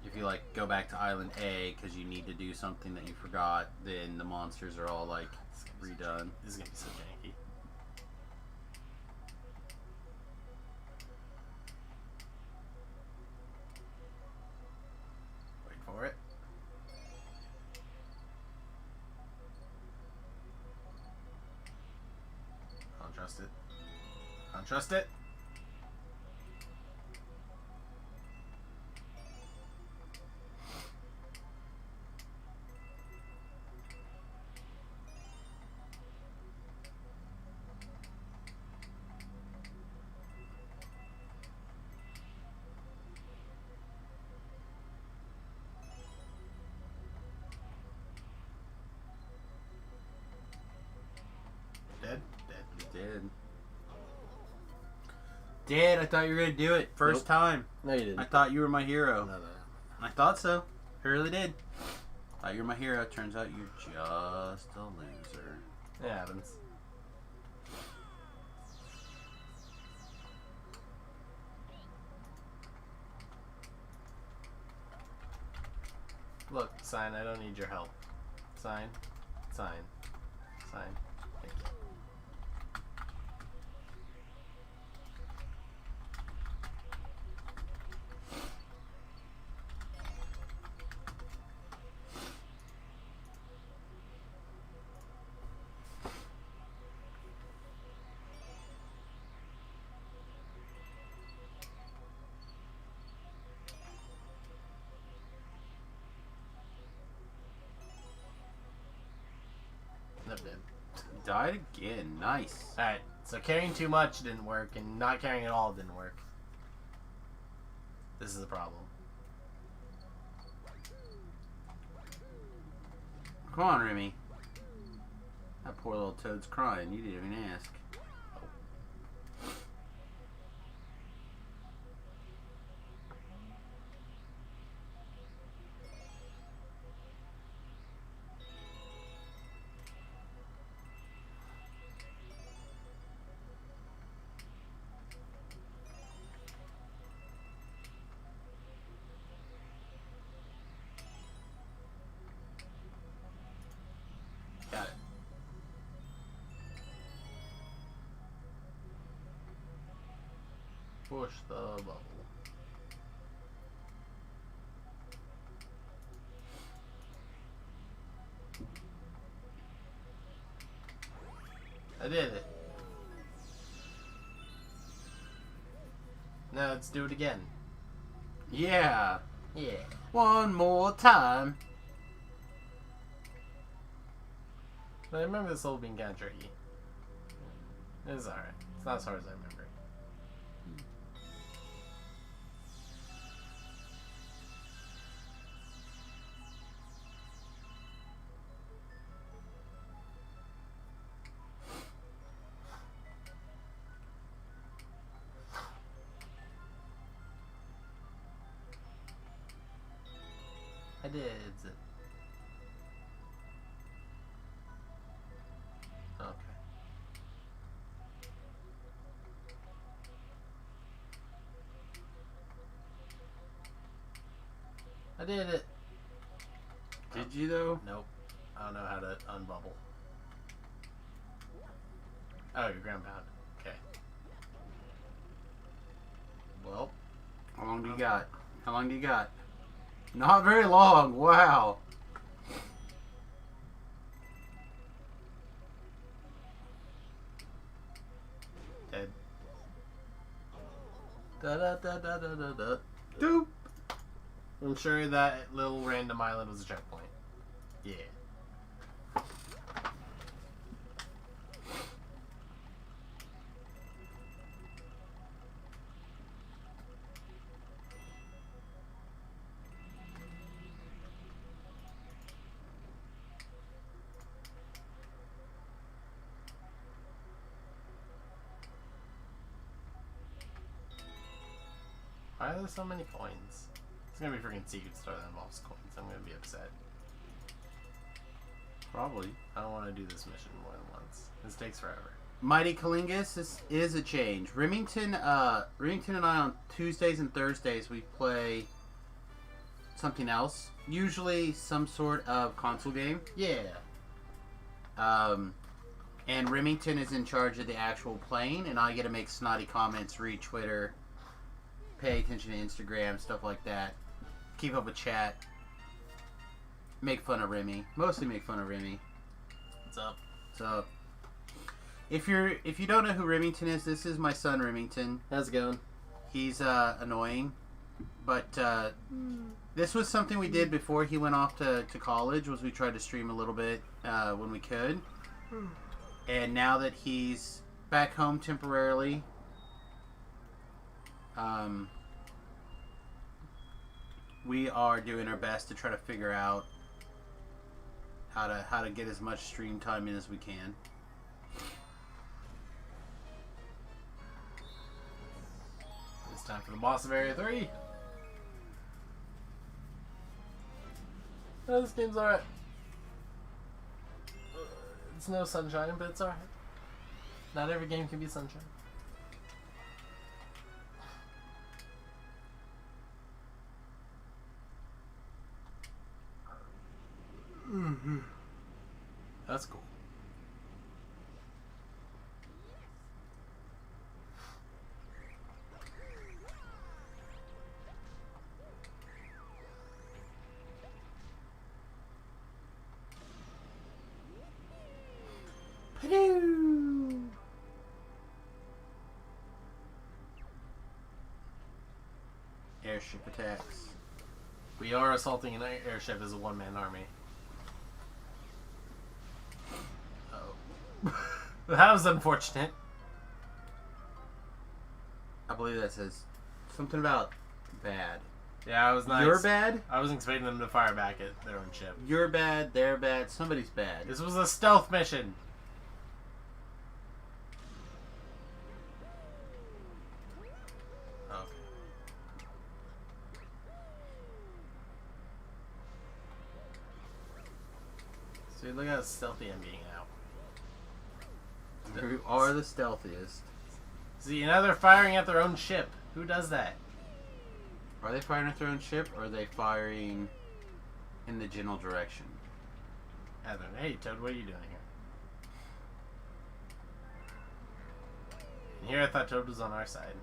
if you like go back to island A because you need to do something that you forgot, then the monsters are all like redone. This is gonna be so janky. Wait for it. I don't trust it. I don't trust it. Dead? Dead. Did. Did. I thought you were going to do it. First Nope. time. No, you didn't. I thought you were my hero. No. I thought so. I really did. Thought you were my hero. Turns out you're just a loser. It happens. Look, Sign, I don't need your help. Sign. Sign. Sign. Thank you. Never did. Died again. Nice. Alright, so carrying too much didn't work, and not carrying at all didn't work. This is the problem. Come on, Remy. That poor little toad's crying. You didn't even ask. Got it. Push the bubble. I did it. Now let's do it again. Yeah. Yeah. One more time. But I remember this whole being kind of tricky. It's alright. It's not as hard as I remember. did. Okay. I did it. Did you though? Nope. I don't know how to unbubble. Oh, you're ground pound. Okay. Well. How long do you got? How long do you got? Not very long. Wow. Dead. Da da da da da da da. Doop. I'm sure that little random island was a checkpoint. Yeah. Why are there so many coins? It's gonna be freaking Secret Star that involves coins. I'm gonna be upset. Probably. I don't want to do this mission more than once. This takes forever. Mighty Kalingas is a change. Remington and I on Tuesdays and Thursdays we play something else. Usually some sort of console game. Yeah. And Remington is in charge of the actual playing, and I get to make snotty comments, read Twitter, pay attention to Instagram, stuff like that. Keep up with chat. Make fun of Remy. Mostly make fun of Remy. What's up? What's up? If you don't know who Remington is, this is my son Remington. How's it going? He's annoying, but this was something we did before he went off to college. Was we tried to stream a little bit when we could, and now that he's back home temporarily, we are doing our best to try to figure out how to get as much stream time in as we can. It's time for the boss of Area 3. Oh, this game's alright. It's no sunshine, but it's alright. Not every game can be sunshine. Mm-hmm. That's cool. Airship attacks. We are assaulting an airship as a one-man army. Oh. That was unfortunate. I believe that says something about bad. Yeah, I was nice. You're bad? I was expecting them to fire back at their own ship. You're bad, they're bad, somebody's bad. This was a stealth mission. Okay. See, look how stealthy I'm being now. Who are the stealthiest? See, now they're firing at their own ship. Who does that? Are they firing at their own ship, or are they firing in the general direction? Heather, hey Toad, what are you doing here? And here I thought Toad was on our side.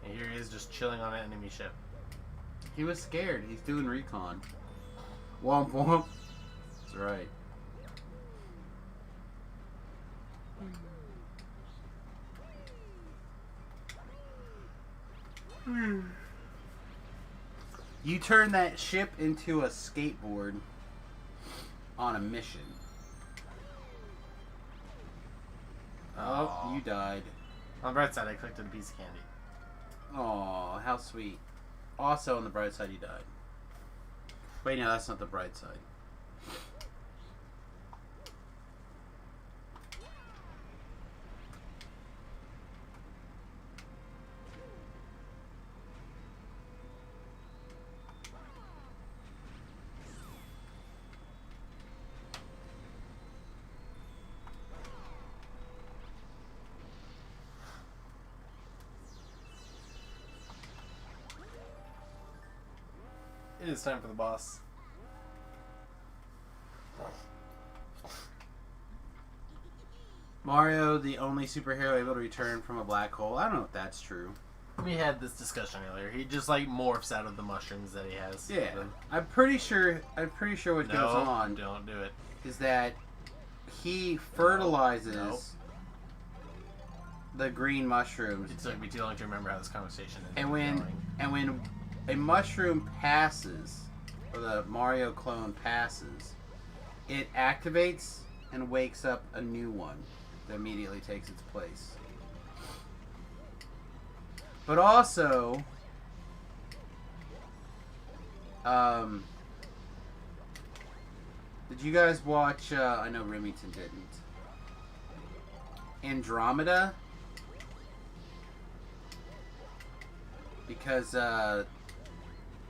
And here he is just chilling on an enemy ship. He was scared. He's doing recon. Womp womp. That's right. You turn that ship into a skateboard on a mission. Oh, you died. On the bright side, I collected a piece of candy. Aw, how sweet. Also, on the bright side, you died. Wait, no, that's not the bright side. It is time for the boss. Mario, the only superhero able to return from a black hole. I don't know if that's true. We had this discussion earlier. He just like morphs out of the mushrooms that he has. Yeah, I'm pretty sure what goes on. Don't do it. Is that he fertilizes the green mushrooms. It took me too long to remember how this conversation is. And when a mushroom passes, or the Mario clone passes, it activates and wakes up a new one that immediately takes its place. But also, did you guys watch, I know Remington didn't, Andromeda? Because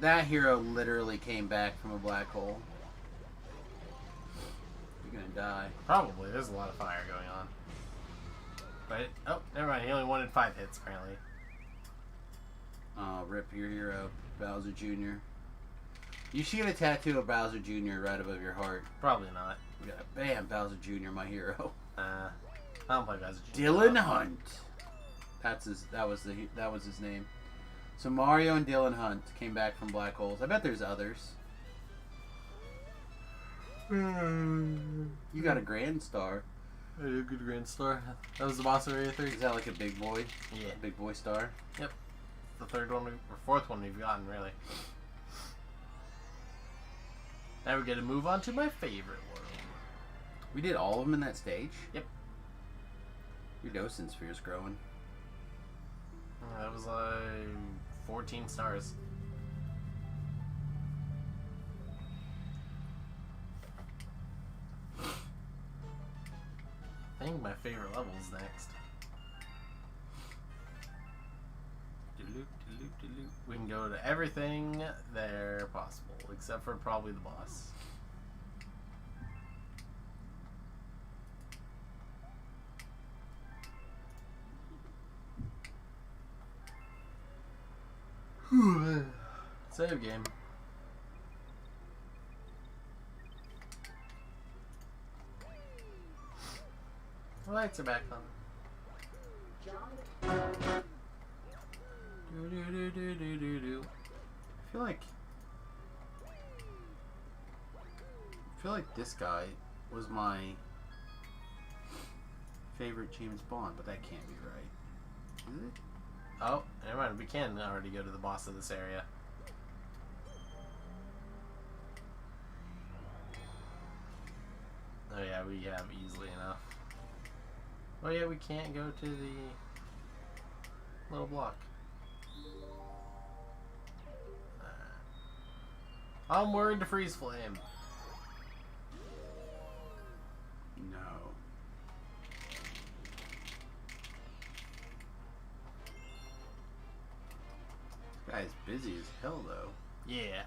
that hero literally came back from a black hole. You're gonna die. Probably. There's a lot of fire going on. But, oh, never mind. He only wanted 5 hits, apparently. Oh, rip your hero, Bowser Jr. You should get a tattoo of Bowser Jr. right above your heart. Probably not. Yeah, bam, Bowser Jr. my hero. I don't play Bowser Jr. Dylan Hunt. That was his name. So Mario and Dylan Hunt came back from black holes. I bet there's others. You got a grand star. I did a good grand star. That was the boss of Area 3. Is that like a big boy? Yeah. A big boy star? Yep. The third one, or fourth one we've gotten, really. Now we get to move on to my favorite world. We did all of them in that stage? Yep. Your docent sphere's growing. That was like 14 stars. I think my favorite level is next. We can go to everything there possible, except for probably the boss. Save game. The lights are back on. I feel like this guy was my favorite James Bond, but that can't be right. Is it? Oh, never mind. We can already go to the boss of this area. Oh yeah, we have easily enough. Oh yeah, we can't go to the little block. I'm worried to freeze flame. No. This guy's busy as hell, though. Yeah.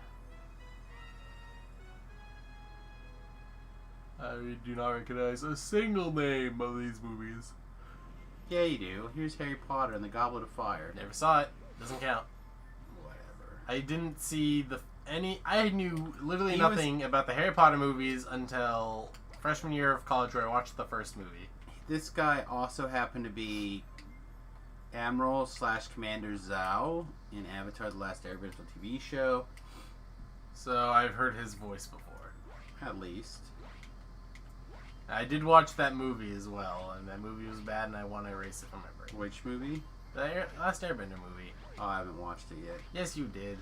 I do not recognize a single name of these movies. Yeah, you do. Here's Harry Potter and the Goblet of Fire. Never saw it. Doesn't count. Whatever. I didn't see I knew literally nothing about the Harry Potter movies until freshman year of college, where I watched the first movie. This guy also happened to be Admiral / Commander Zhao in Avatar: The Last Airbender TV show. So I've heard his voice before. At least. I did watch that movie as well, and that movie was bad, and I want to erase it from my brain. Which movie? The Last Airbender movie. Oh, I haven't watched it yet. Yes, you did.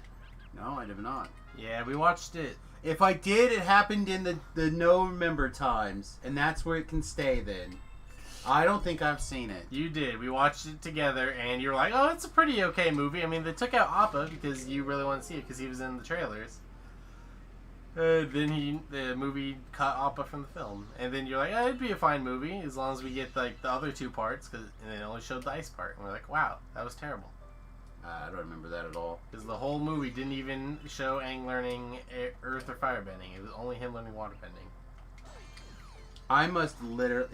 No, I did not. Yeah, we watched it. If I did, it happened in the no-remember times, and that's where it can stay then. I don't think I've seen it. You did. We watched it together, and you were like, oh, it's a pretty okay movie. I mean, they took out Appa because you really want to see it because he was in the trailers. Then the movie cut Appa from the film. And then you're like, oh, it'd be a fine movie as long as we get like the other two parts, and they only showed the ice part. And we're like, wow, that was terrible. I don't remember that at all. Because the whole movie didn't even show Aang learning earth or fire bending. It was only him learning water bending.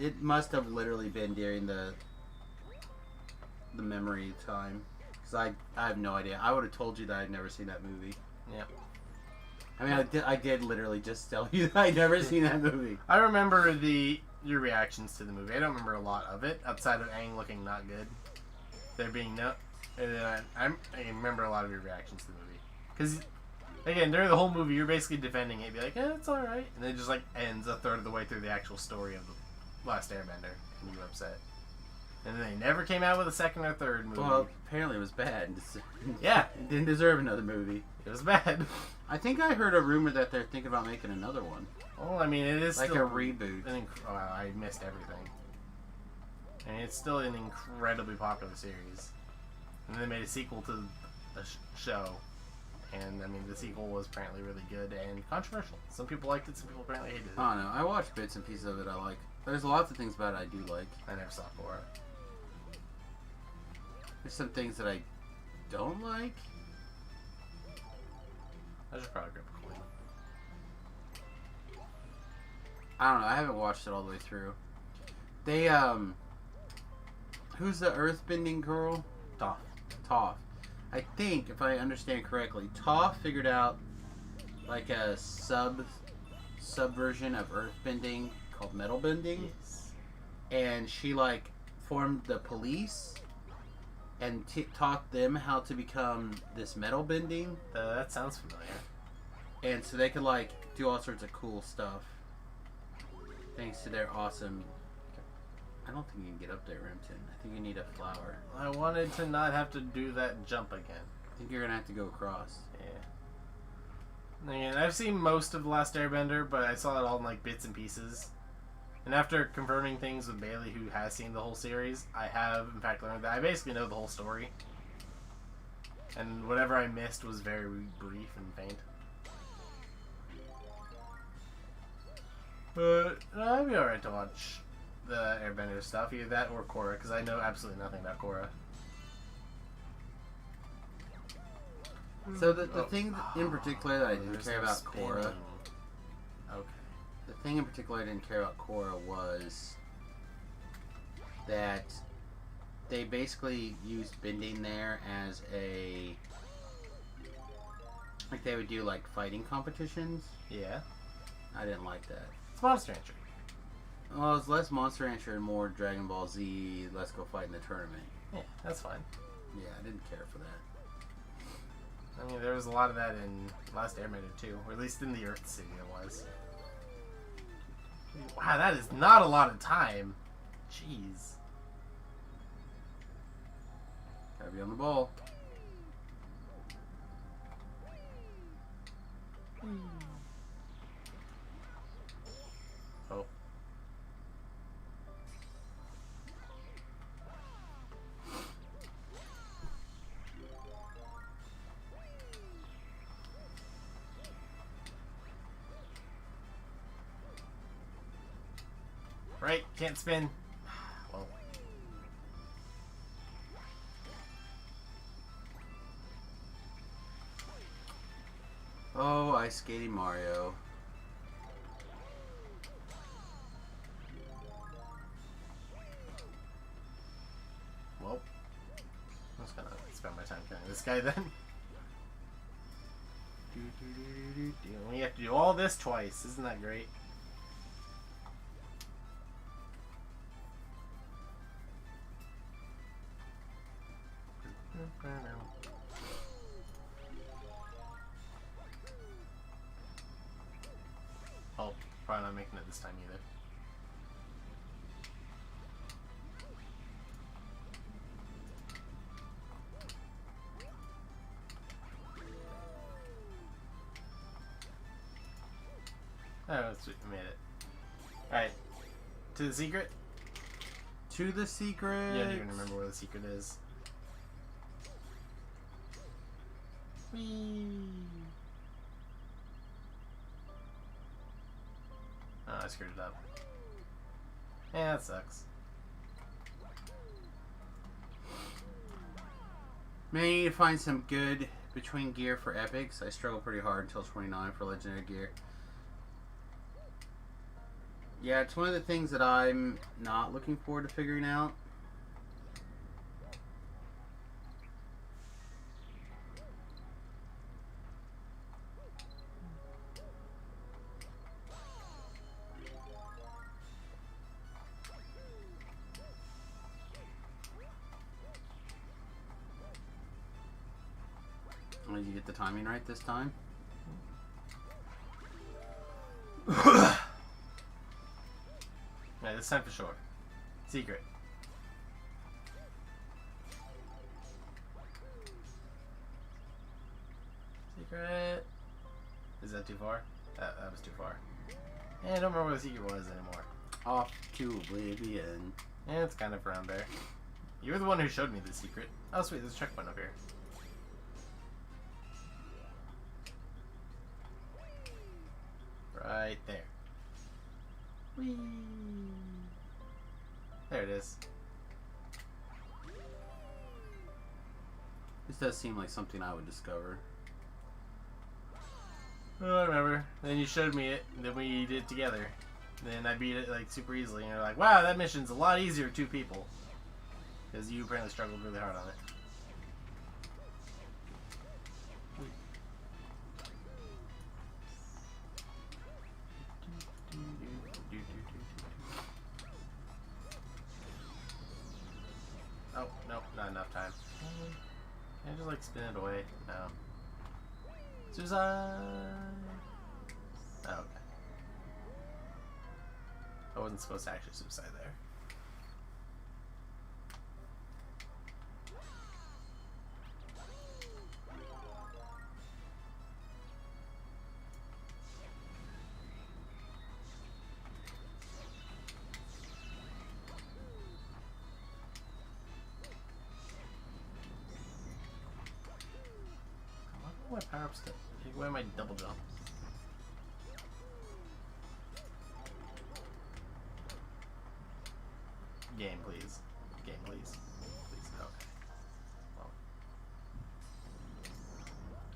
It must have literally been during the memory time. Because I have no idea. I would have told you that I'd never seen that movie. Yep. I mean, I did literally just tell you that I'd never seen that movie. I remember your reactions to the movie. I don't remember a lot of it outside of Aang looking not good. There being no, and then I remember a lot of your reactions to the movie because again during the whole movie you're basically defending it, be like, it's all right, and then it just like ends a third of the way through the actual story of the Last Airbender, and you upset. And then they never came out with a second or third movie. Well, apparently it was bad. Yeah, it didn't deserve another movie. it was bad. I think I heard a rumor that they're thinking about making another one. Well, I mean, it is like still a reboot. I missed everything. And it's still an incredibly popular series. And they made a sequel to the show. And, I mean, the sequel was apparently really good and controversial. Some people liked it, some people apparently hated it. I don't know. I watched bits and pieces of it I like. There's lots of things about it I do like. I never saw Korra. There's some things that I don't like. I should probably grab a coin. I don't know. I haven't watched it all the way through. They, who's the earthbending girl? Toph. Toph. I think, if I understand correctly, Toph figured out like a subversion of earthbending called metal bending. Yes. And she like formed the police and taught them how to become this metal bending. That sounds familiar. And so they could like do all sorts of cool stuff. Thanks to their awesome... I don't think you can get up there, Remington. I think you need a flower. I wanted to not have to do that jump again. I think you're going to have to go across. Yeah. And I've seen most of The Last Airbender, but I saw it all in like bits and pieces. And after confirming things with Bailey, who has seen the whole series, I have, in fact, learned that I basically know the whole story. And whatever I missed was very brief and faint. But I'd be alright to watch the Airbender stuff, either that or Korra, because I know absolutely nothing about Korra. So the thing in particular that I didn't There's care no about spinning. Korra... Okay. The thing in particular I didn't care about Korra was that they basically used bending there as a... Like they would do like fighting competitions. Yeah. I didn't like that. It's Monster Rancher. Well, it's less Monster Rancher and more Dragon Ball Z, let's go fight in the tournament. Yeah, that's fine. Yeah, I didn't care for that. I mean, there was a lot of that in Last Airbender too, or at least in the Earth City it was. Wow, that is not a lot of time. Jeez. Gotta be on the ball. Oh. Right, can't spin. Well. Oh, ice skating Mario. Well. I'm just gonna spend my time killing this guy then. We have to do all this twice. Isn't that great? Oh, probably not making it this time either. Oh, sweet, we made it. Alright. To the secret? To the secret. You don't even remember where the secret is. Whee! Oh, I screwed it up. Yeah, that sucks. Man, you need to find some good between gear for epics. I struggle pretty hard until 29 for legendary gear. Yeah, it's one of the things that I'm not looking forward to figuring out. long as you get the timing right this time. Yeah, this time for sure. Secret. Secret. Is that too far? That was too far. Yeah, I don't remember what the secret was anymore. Off to oblivion. Yeah, it's kind of around there. You were the one who showed me the secret. Oh, sweet, there's a checkpoint up here. Right there. Whee! There it is. This does seem like something I would discover. Oh, I remember. Then you showed me it, and then we did it together. Then I beat it like super easily, and you're like, wow, that mission's a lot easier with 2 people. Because you apparently struggled really hard on it. Oh, no, not enough time. Can I just like spin it away? No. Suicide! Oh, okay. I wasn't supposed to actually suicide there. Why my power up step? Why am I double jump? Game, please. Game, please. Please. Okay. Well.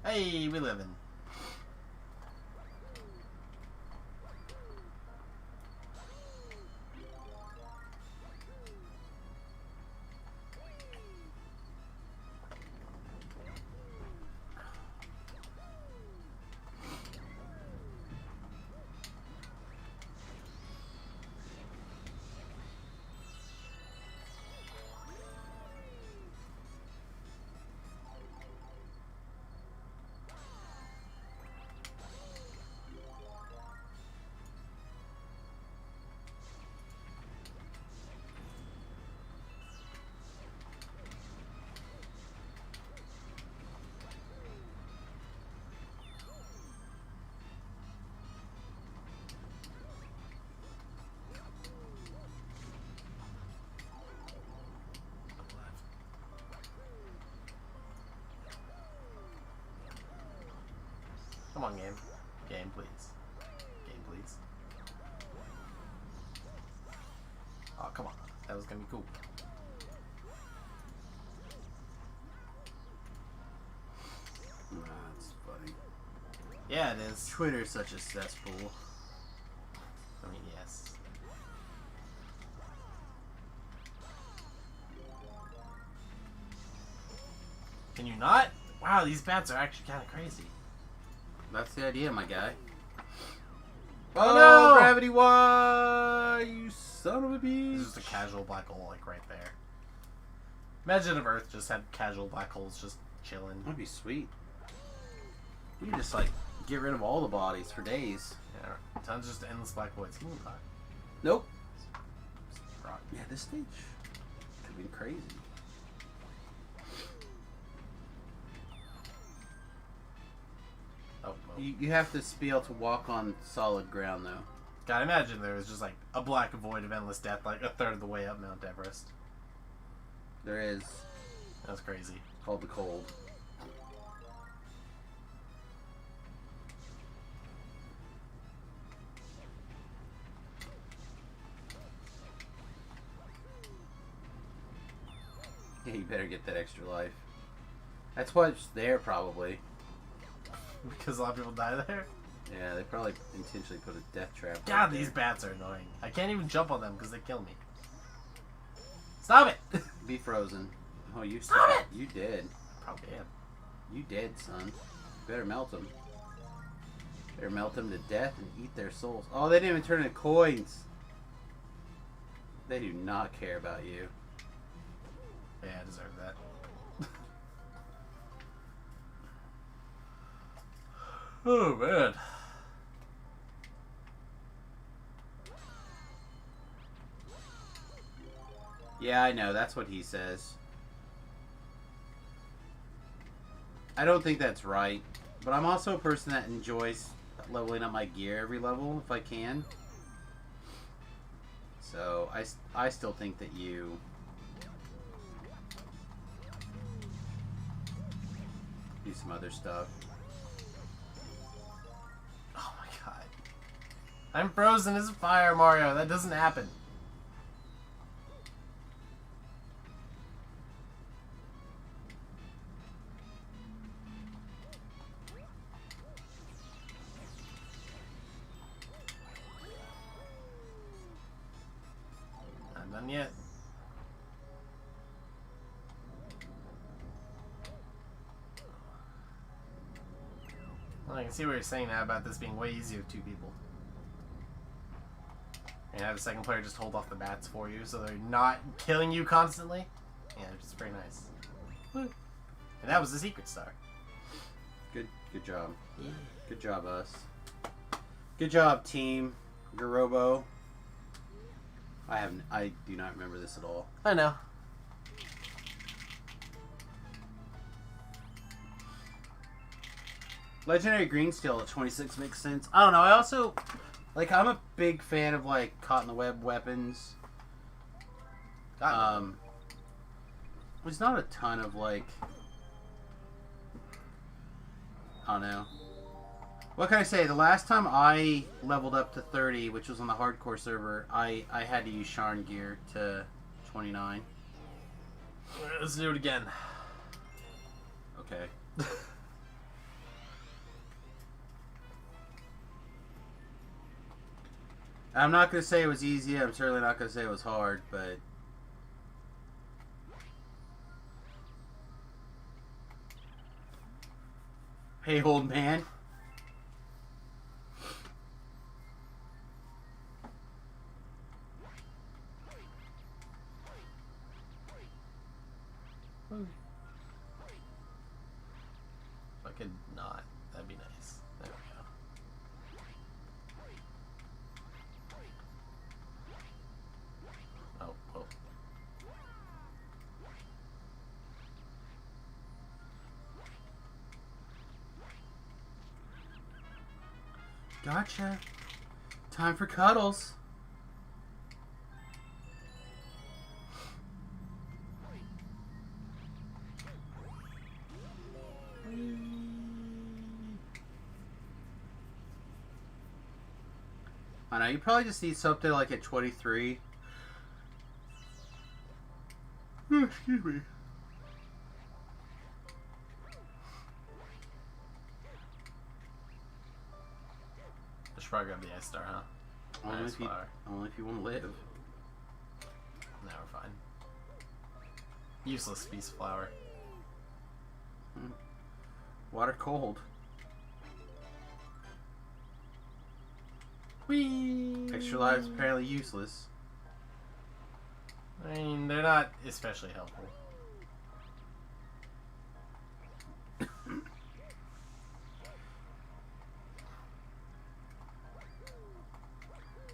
Hey, we living. Come on, game. Game, please. Game, please. Oh, come on. That was gonna be cool. That's funny. Yeah, it is. Twitter's such a cesspool. I mean, yes. Can you not? Wow, these bats are actually kind of crazy. That's the idea, my guy. Oh, no! Gravity Y! You son of a beast! This is just a casual black hole, like, right there. Imagine if Earth just had casual black holes just chilling. That'd be sweet. You just, like, get rid of all the bodies for days. Yeah, tons of just endless black voids. Can you not? Nope. Rock. Yeah, this stage could be crazy. Oh, well. You have to be able to walk on solid ground, though. God, imagine there was just like a black void of endless death, like a third of the way up Mount Everest. There is. That's crazy. Called the cold. Yeah, you better get that extra life. That's why it's there, probably. Because a lot of people die there? Yeah, they probably intentionally put a death trap. God, right these there. bats are annoying. I can't even jump on them because they kill me. Stop it! Be frozen. Oh, you Stop said it! You did. Probably am. You did, son. You better melt them. Better melt them to death and eat their souls. Oh, they didn't even turn into coins. They do not care about you. Yeah, I deserve that. Oh, man. Yeah, I know. That's what he says. I don't think that's right. But I'm also a person that enjoys leveling up my gear every level if I can. So I still think that you do some other stuff. Oh my god. I'm frozen as fire, Mario. That doesn't happen. Not done yet. Well, I can see what you're saying now about this being way easier with two people. And have the second player just hold off the bats for you so they're not killing you constantly. Yeah, it's pretty nice. Woo. And that was the secret star. Good job. Yeah. Good job, us. Good job, team. Garobo. I do not remember this at all. I know. Legendary Green Steel at 26 makes sense. I don't know. I also, like, I'm a big fan of, like, caught in the web weapons. There's not a ton of, like, I don't know. What can I say? The last time I leveled up to 30, which was on the hardcore server, I had to use Sharn gear to 29. Let's do it again. Okay. I'm not going to say it was easy. I'm certainly not going to say it was hard, but... Hey, old man. If I could not, that'd be nice. There we go. Oh, oh. Gotcha. Time for cuddles. I know, you probably just need something like at 23. Oh, excuse me. I should probably grab the ice star, huh? Only if you want to live. No, we're fine. Useless piece of flower. Water cold. Whee! Extra lives apparently useless. I mean, they're not especially helpful.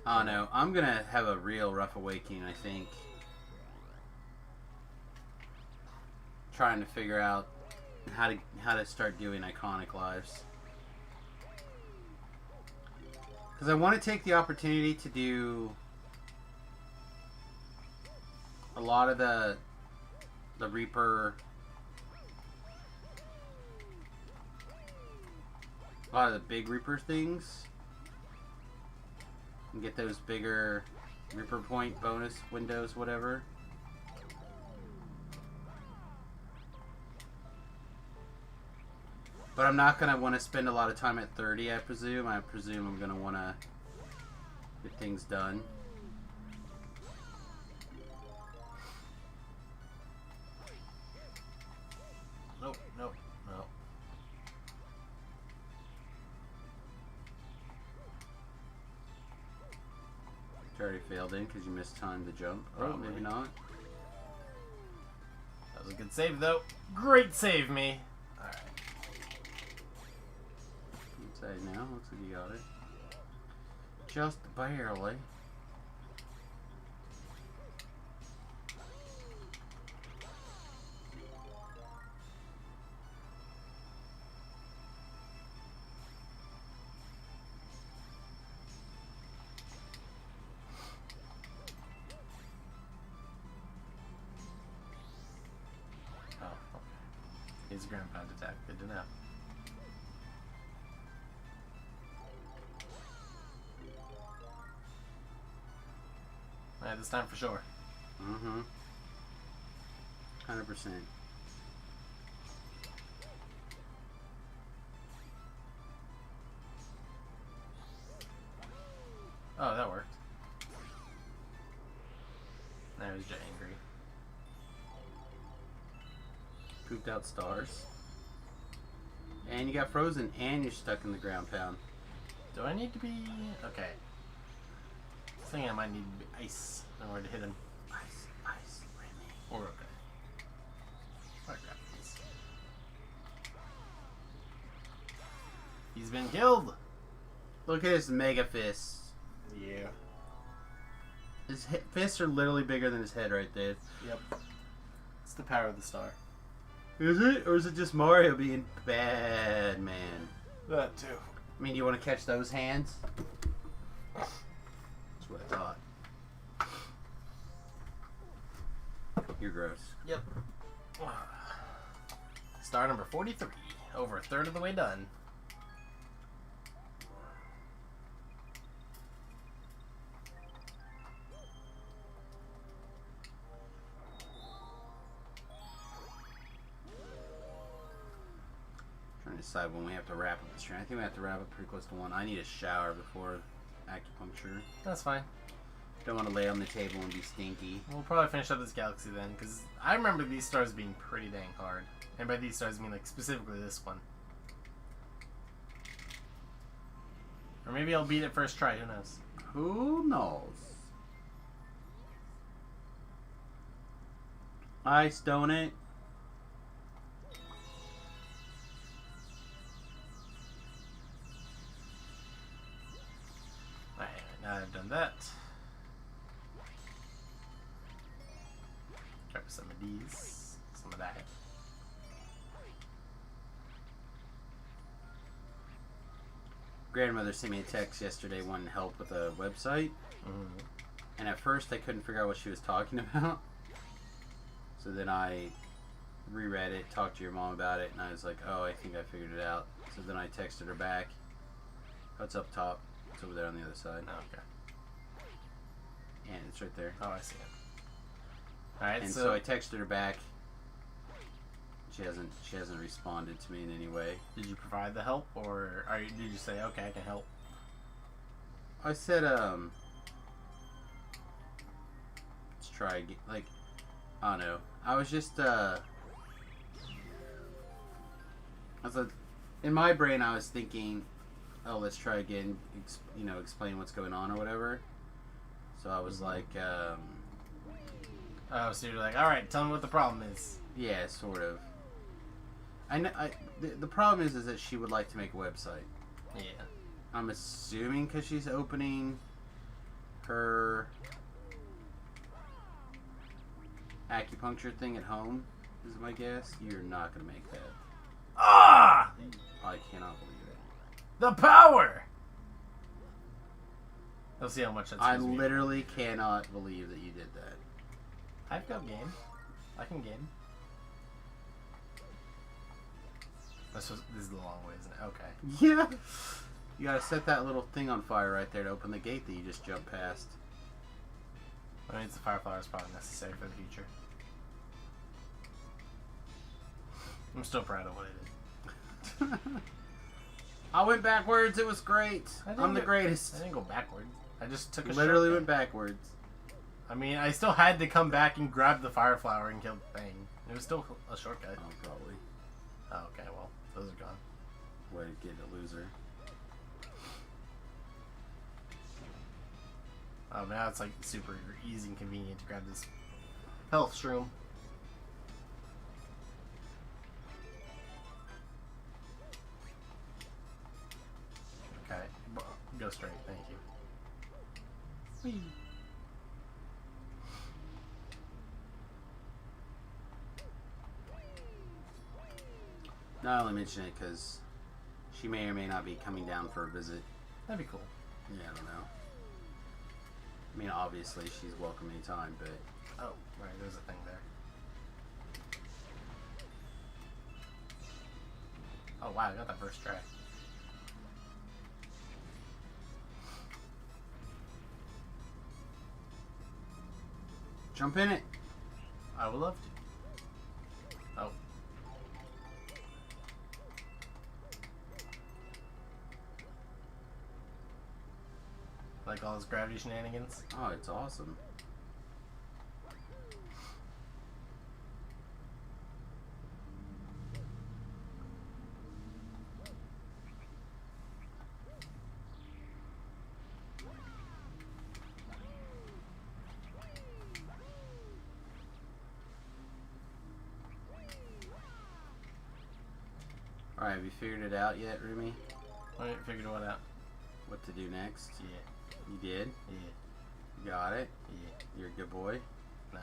Oh no, I'm gonna have a real rough awakening, I think. Trying to figure out how to start doing iconic lives. Because I want to take the opportunity to do a lot of the Reaper, a lot of the big Reaper things, and get those bigger Reaper point bonus windows, whatever. But I'm not going to want to spend a lot of time at 30, I presume. I presume I'm going to want to get things done. Nope, nope, nope. You already failed in because you missed time to jump. Probably. Oh, maybe not. That was a good save, though. Great save, me. Alright. say now. Looks like you got it. Just barely. Oh, okay. He's a ground pound attack. Good to know. Alright, this time for sure. Mm-hmm. 100%. Oh, that worked. Now he's just angry. Pooped out stars. And you got frozen and you're stuck in the ground pound. Do I need to be... Okay. I think I might need to be ice in order to hit him. Ice, Remmie. Or okay. I'll grab these. He's been killed! Look at his mega fists. Yeah. His fists are literally bigger than his head right there. Yep. It's the power of the star. Is it? Or is it just Mario being bad, man? That too. I mean, you want to catch those hands? That's what I thought. You're gross. Yep. Star number 43. Over a third of the way done. Trying to decide when we have to wrap up this train. I think we have to wrap up pretty close to 1. I need a shower before acupuncture. That's fine. Don't want to lay on the table and be stinky. We'll probably finish up this galaxy then, because I remember these stars being pretty dang hard. And by these stars, I mean like specifically this one. Or maybe I'll beat it first try, who knows? Who knows? Ice, don't it? Alright, now I've done that. Grab some of these, some of that. Grandmother sent me a text yesterday wanting help with a website. Mm-hmm. And at first I couldn't figure out what she was talking about. So then I reread it, talked to your mom about it, and I was like, oh, I think I figured it out. So then I texted her back. Oh, it's up top. It's over there on the other side. Oh, okay. And it's right there. Oh, I see it. Alright, And so so I texted her back. She hasn't responded to me in any way. did you provide the help, or did you say, okay, I can help? I said, let's try again. Like, I don't know. I was just, I was like, in my brain, I was thinking, oh, let's try again, explain what's going on or whatever. So I was like, Oh, so you're like, alright, tell me what the problem is. yeah, sort of. I know. The problem is that she would like to make a website. Yeah. I'm assuming because she's opening her acupuncture thing at home, is my guess. You're not going to make that. Ah! I cannot believe it. The power! Let's see how much that's I supposed to be. literally cannot believe that you did that. I've got game. I can game. This is the long way, isn't it? Okay. Yeah. You gotta set that little thing on fire right there to open the gate that you just jumped past. I mean, the fire flower is probably necessary for the future. I'm still proud of what I did. I went backwards. It was great. I'm the greatest. I didn't go backwards. I just took a Literally shortcut. went backwards. I mean, I still had to come back and grab the fire flower and kill the thing. It was still a shortcut. Oh, probably. Oh, okay, well, those are gone. Way to get a loser. Oh, now it's like super easy and convenient to grab this health shroom. go straight. Thank you. Whee. No, I only mention it because she may or may not be coming down for a visit. That'd be cool. Yeah, I don't know. I mean, obviously, she's welcome anytime, but... Oh, right, there's a thing there. Oh, wow, I got that first try. Jump in it! I would love to. Oh. Like all those gravity shenanigans? Oh, it's awesome. Alright, have you figured it out yet, Remy? I ain't figured what out. What to do next? Yeah. You did? Yeah. You got it? Yeah. You're a good boy? Nah.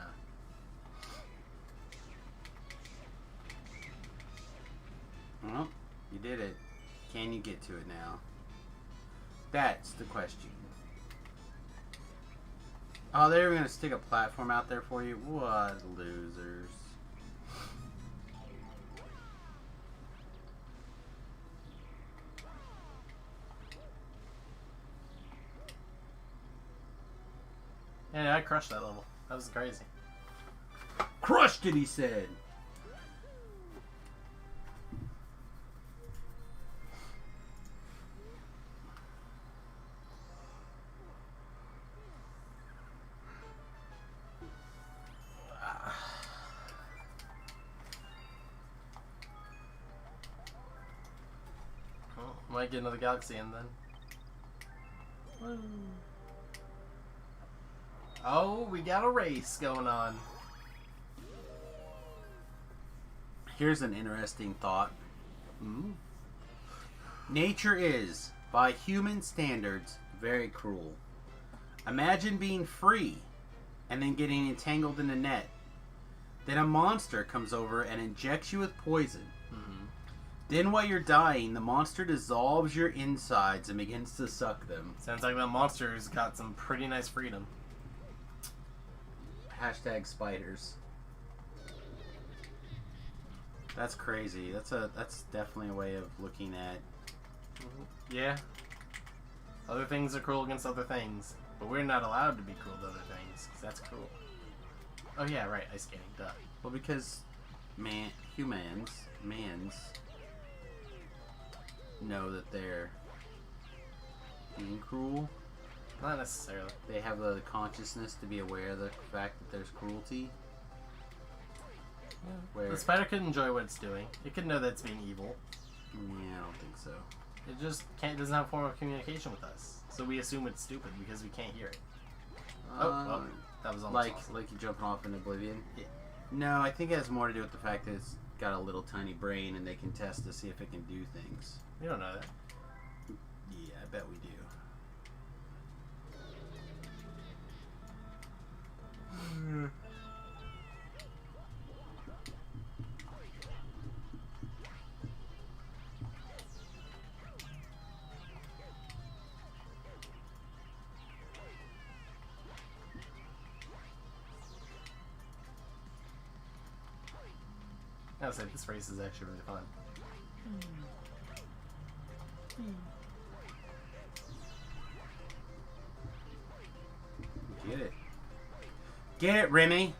Well, you did it. Can you get to it now? That's the question. Oh, they were going to stick a platform out there for you? What losers. Yeah, I crushed that level. That was crazy. Crushed it, he said. Well, might get another galaxy in then. Woo. Oh, we got a race going on. Here's an interesting thought. Ooh. Nature is, by human standards, very cruel. Imagine being free and then getting entangled in a net. Then a monster comes over and injects you with poison. Mm-hmm. Then while you're dying, the monster dissolves your insides and begins to suck them. Sounds like that monster's got some pretty nice freedom. Hashtag spiders. That's crazy. That's definitely a way of looking at... Yeah. Other things are cruel against other things. But we're not allowed to be cruel to other things, because that's cruel. Oh yeah, right, ice skating, duh. Well, because humans know that they're being cruel. Not necessarily. They have the consciousness to be aware of the fact that there's cruelty. Yeah. Where... The spider could enjoy what it's doing. It could know that it's being evil. Yeah, I don't think so. It just doesn't have a form of communication with us. So we assume it's stupid because we can't hear it. Oh, that was almost awesome. Like you jumping off in Oblivion? Yeah. No, I think it has more to do with the fact that it's got a little tiny brain and they can test to see if it can do things. We don't know that. Yeah, I bet we do. I would say this race is actually really fun. Get it. Get it, Remy!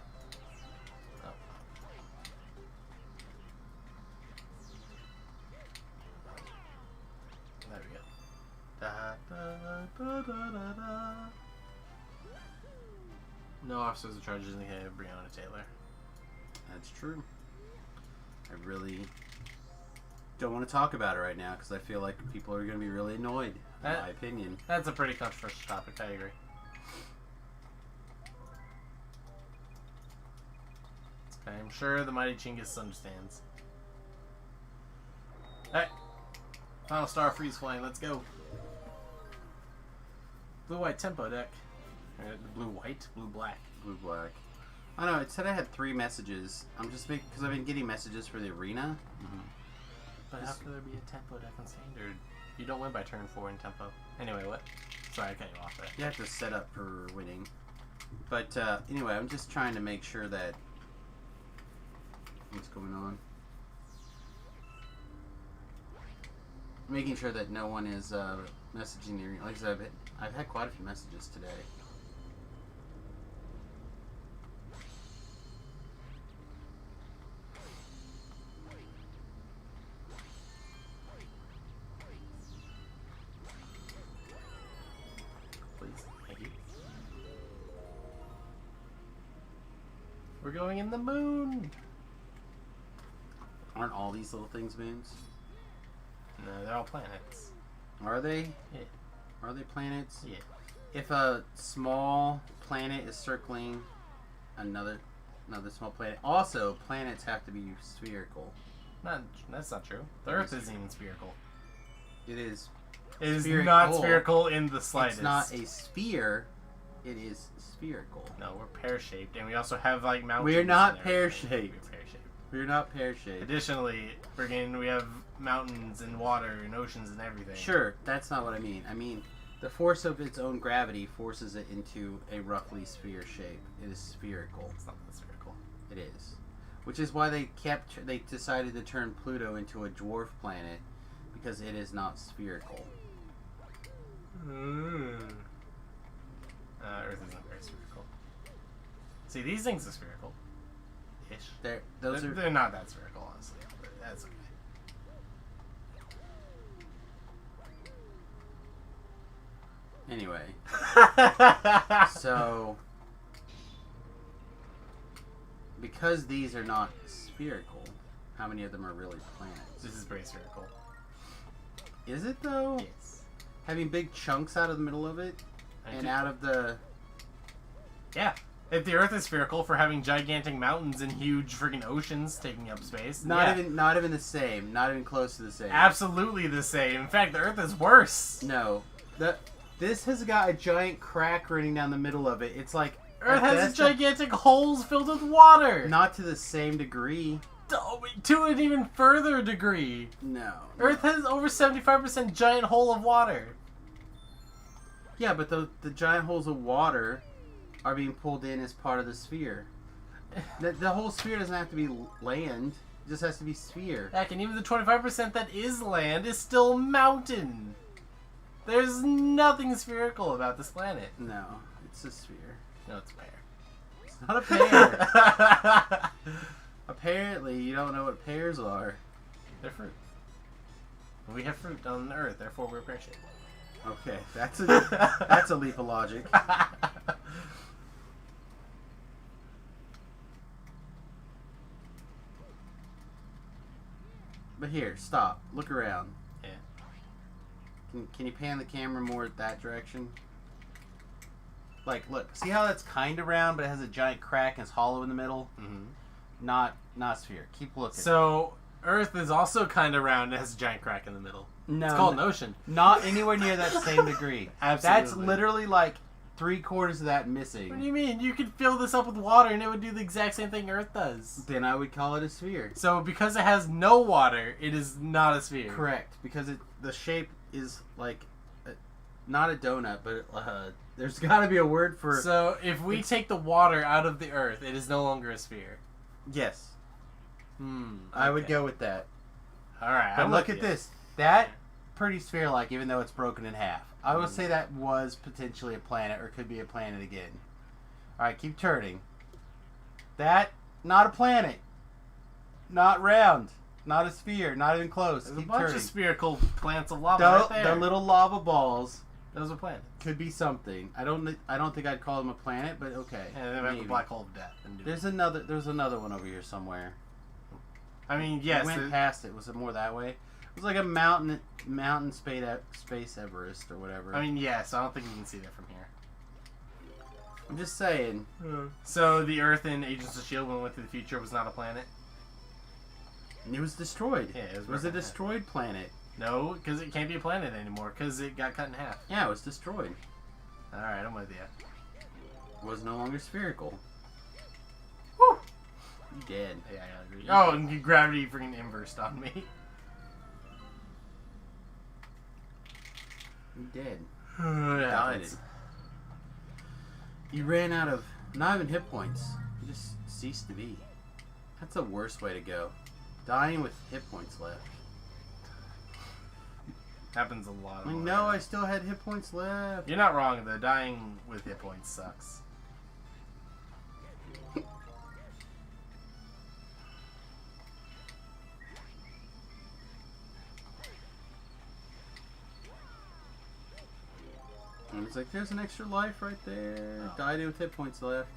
Oh. There we go. Da, da, da, da, da, da. No officers are charged in the head of Breonna Taylor. That's true. I really don't want to talk about it right now because I feel like people are going to be really annoyed, in my opinion. That's a pretty controversial topic, I agree. I'm sure the mighty Chinggis understands. Alright. Final star freeze flame, let's go. blue-white tempo deck. Blue-white, blue-black. Blue-black. I know, it said I had 3 messages. I'm just making... Because I've been getting messages for the arena. Mm-hmm. But how could there be a tempo deck on standard? You don't win by turn 4 in tempo. Anyway, what? Sorry, I cut you off there. You have to set up for winning. But, anyway, I'm just trying to make sure that... What's going on? Making sure that no one is, messaging the arena. Like I said, I've had quite a few messages today. We're going in the moon! Aren't all these little things moons? No, they're all planets. Are they? Yeah. Are they planets? Yeah. If a small planet is circling another small planet... Also, planets have to be spherical. That's not true. The Earth isn't even spherical. It is. It is not spherical in the slightest. It's not a sphere. It is spherical. No, we're pear-shaped, and we also have like mountains. We're not pear-shaped. pear-shaped. We're not pear-shaped. Additionally, we have mountains and water and oceans and everything. Sure, that's not what I mean. I mean, the force of its own gravity forces it into a roughly sphere shape. It is spherical. It's not that spherical. It is. Which is why they decided to turn Pluto into a dwarf planet, because it is not spherical. Earth isn't very spherical. See, these things are spherical-ish. They're not that spherical, honestly. But that's okay. Anyway. So, because these are not spherical, how many of them are really planets? This is very spherical. Is it, though? Yes. Having big chunks out of the middle of it? And out of the... Yeah. If the Earth is spherical for having gigantic mountains and huge freaking oceans taking up space. Not even the same. Not even close to the same. Absolutely the same. In fact, the Earth is worse. No. This has got a giant crack running down the middle of it. It's like... Earth has gigantic holes filled with water. Not to the same degree. To an even further degree. No. Earth has over 75% giant hole of water. Yeah, but the giant holes of water are being pulled in as part of the sphere. The whole sphere doesn't have to be land. It just has to be sphere. Heck, and even the 25% that is land is still mountain. There's nothing spherical about this planet. No, it's a sphere. No, it's a pear. It's not a pear. Apparently, you don't know what pears are. They're fruit. We have fruit on Earth, therefore we're pear-shaped. Okay, that's a leap of logic. But here, stop. Look around. Yeah. Can you pan the camera more that direction? Like, look. See how that's kind of round, but it has a giant crack and it's hollow in the middle? Mm-hmm. Not sphere. Keep looking. So, Earth is also kind of round and has a giant crack in the middle. No. It's called an ocean. Not anywhere near that same degree. Absolutely. That's literally like 3/4 of that missing. What do you mean? You could fill this up with water and it would do the exact same thing Earth does. Then I would call it a sphere. So because it has no water, it is not a sphere. Correct. Because the shape is like, not a donut, but there's got to be a word for... So if we take the water out of the Earth, it is no longer a sphere. Yes. Okay. I would go with that. Alright, But look at this. That, pretty sphere-like, even though it's broken in half. I would say that was potentially a planet, or could be a planet again. Alright, keep turning. That, not a planet. Not round. Not a sphere. Not even close. There's keep a bunch turning. of spherical plants of lava right there. The little lava balls Those are planets. could be something. I don't think I'd call them a planet, but okay. And then we have the black hole of death. There's another one over here somewhere. I mean, yes. We went past it. Was it more that way? It was like a mountain space Everest or whatever. I mean, yes. I don't think you can see that from here. I'm just saying. So the Earth in Agents of S.H.I.E.L.D. when we went to the future was not a planet? It was destroyed. Yeah, it was a destroyed planet. No, because it can't be a planet anymore because it got cut in half. Yeah, it was destroyed. Alright, I'm with you. Was no longer spherical. Woo! You dead. Yeah, I agree. Oh, and gravity freaking inversed on me. You dead. Yeah, Died. You ran out of not even hit points. You just ceased to be. That's the worst way to go. Dying with hit points left. Happens a lot. I know I still had hit points left. You're not wrong, though. Dying with hit points sucks. And it's like, there's an extra life right there. Oh. Died with hit points left.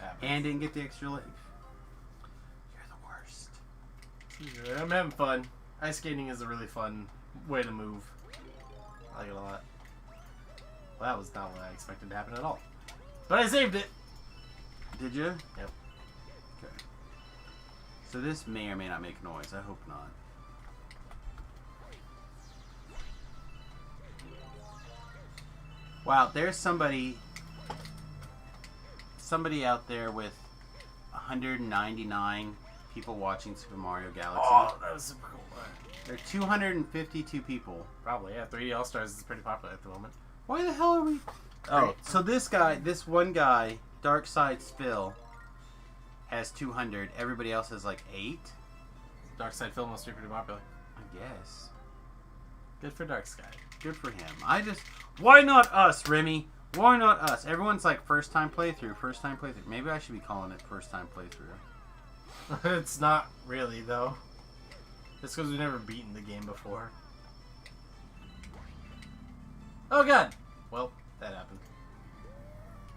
Happens. And didn't get the extra life. You're the worst. I'm having fun. Ice skating is a really fun way to move. I like it a lot. Well, that was not what I expected to happen at all. But I saved it! Did you? Yep. Okay. So this may or may not make noise. I hope not. Wow, there's somebody out there with 199 people watching Super Mario Galaxy. Oh, that was super cool. There are 252 people. Probably, yeah. 3D All-Stars is pretty popular at the moment. Why the hell are we... Oh, Great. so this one guy, Dark Side Spill, has 200. Everybody else has like 8? Dark Side Film must be pretty popular. I guess. Good for Dark Sky. Good for him. Why not us, Remy? Why not us? Everyone's like first time playthrough. Maybe I should be calling it first time playthrough. It's not really, though. Just because we've never beaten the game before. Oh god! Well, that happened.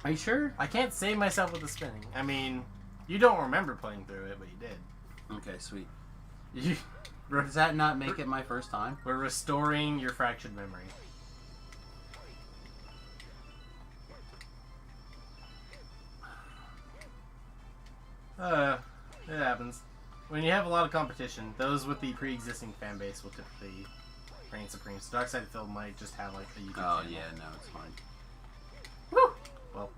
Are you sure? I can't save myself with the spinning. I mean, you don't remember playing through it, but you did. Okay, sweet. You, Does that not make it my first time? we're restoring your fractured memory. It happens. When you have a lot of competition, those with the pre-existing fan base will typically reign supreme. So Dark Side of Film might just have like a YouTube channel. Oh yeah, no, it's fine. Woo! Well,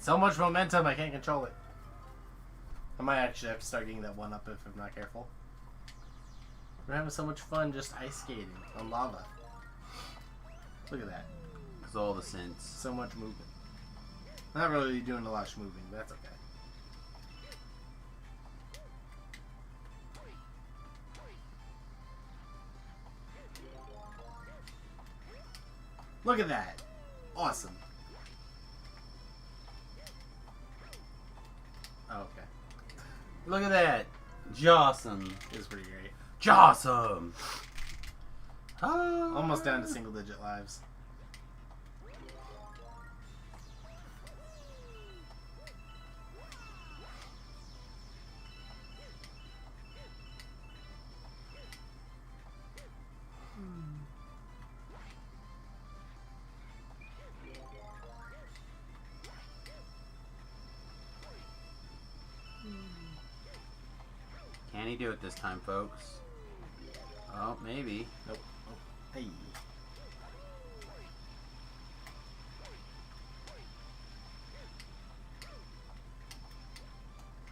so much momentum, I can't control it. I might actually have to start getting that one up if I'm not careful. We're having so much fun just ice skating on lava. Look at that. Cause all the synths. So much movement. Not really doing a lot of moving, but that's okay. Look at that. Awesome. Oh, okay. Look at that. Jawsome. It was pretty great. Jawsome. Almost down to single digit lives. Can he do it this time, folks? Oh, maybe. Nope. Hey.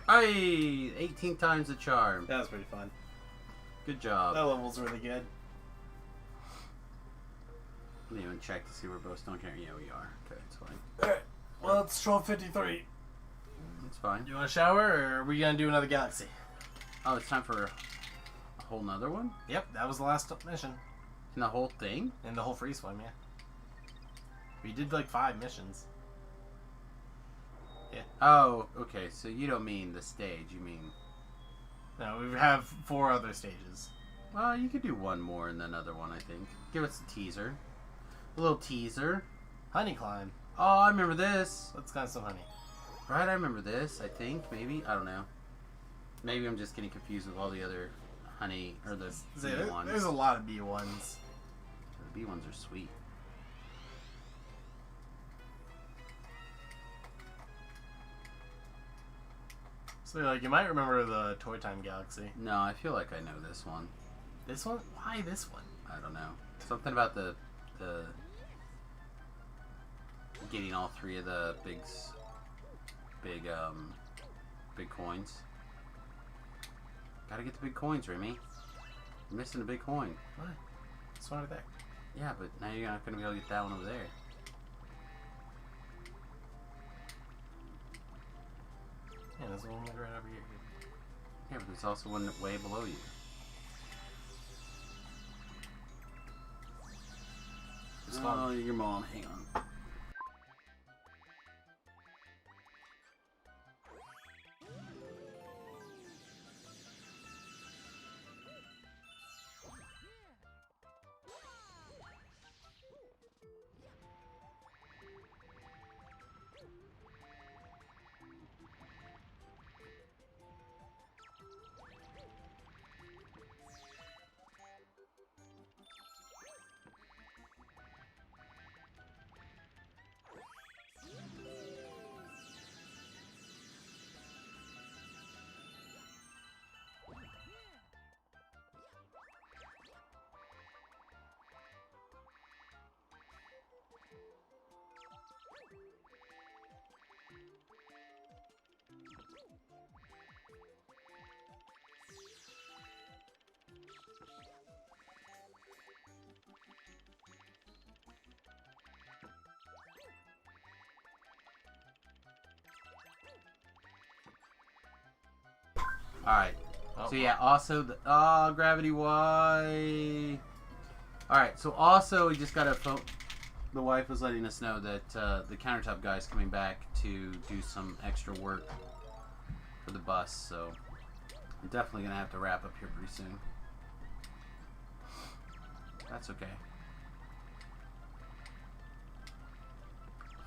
Hey, 18 times the charm. That was pretty fun. Good job. That level's really good. Let me even check to see we're both stone carrying. Yeah, we are. Okay, it's fine. Alright. Well, it's 12:53. It's fine. Do you want to shower, or are we going to do another galaxy? Oh, it's time for a whole nother one? Yep, that was the last mission. And the whole thing? In the whole free swim, yeah. We did like 5 missions. Yeah. Oh, okay. So you don't mean the stage. You mean... No, we have 4 other stages. Well, you could do one more and then another one, I think. Give us a teaser. A little teaser. Honey climb. Oh, I remember this. Let's climb some honey. Right, I remember this, I think. Maybe. I don't know. Maybe I'm just getting confused with all the other honey, or the bee ones. There's a lot of B ones. The bee ones are sweet. So, like, you might remember the Toy Time Galaxy. No, I feel like I know this one. This one? Why this one? I don't know. Something about the getting all 3 of the big coins. Gotta get the big coins, Remy. You're missing a big coin. What? It's one right there. Yeah, but now you're not gonna be able to get that one over there. Yeah, there's one like right over here. Yeah, but there's also one way below you. Oh, your mom. Hang on. Alright. Oh, So yeah, also the gravity Y. Alright, so also we just got a phone. The wife was letting us know that the countertop guy's coming back to do some extra work for the bus, so I'm definitely gonna have to wrap up here pretty soon. That's okay.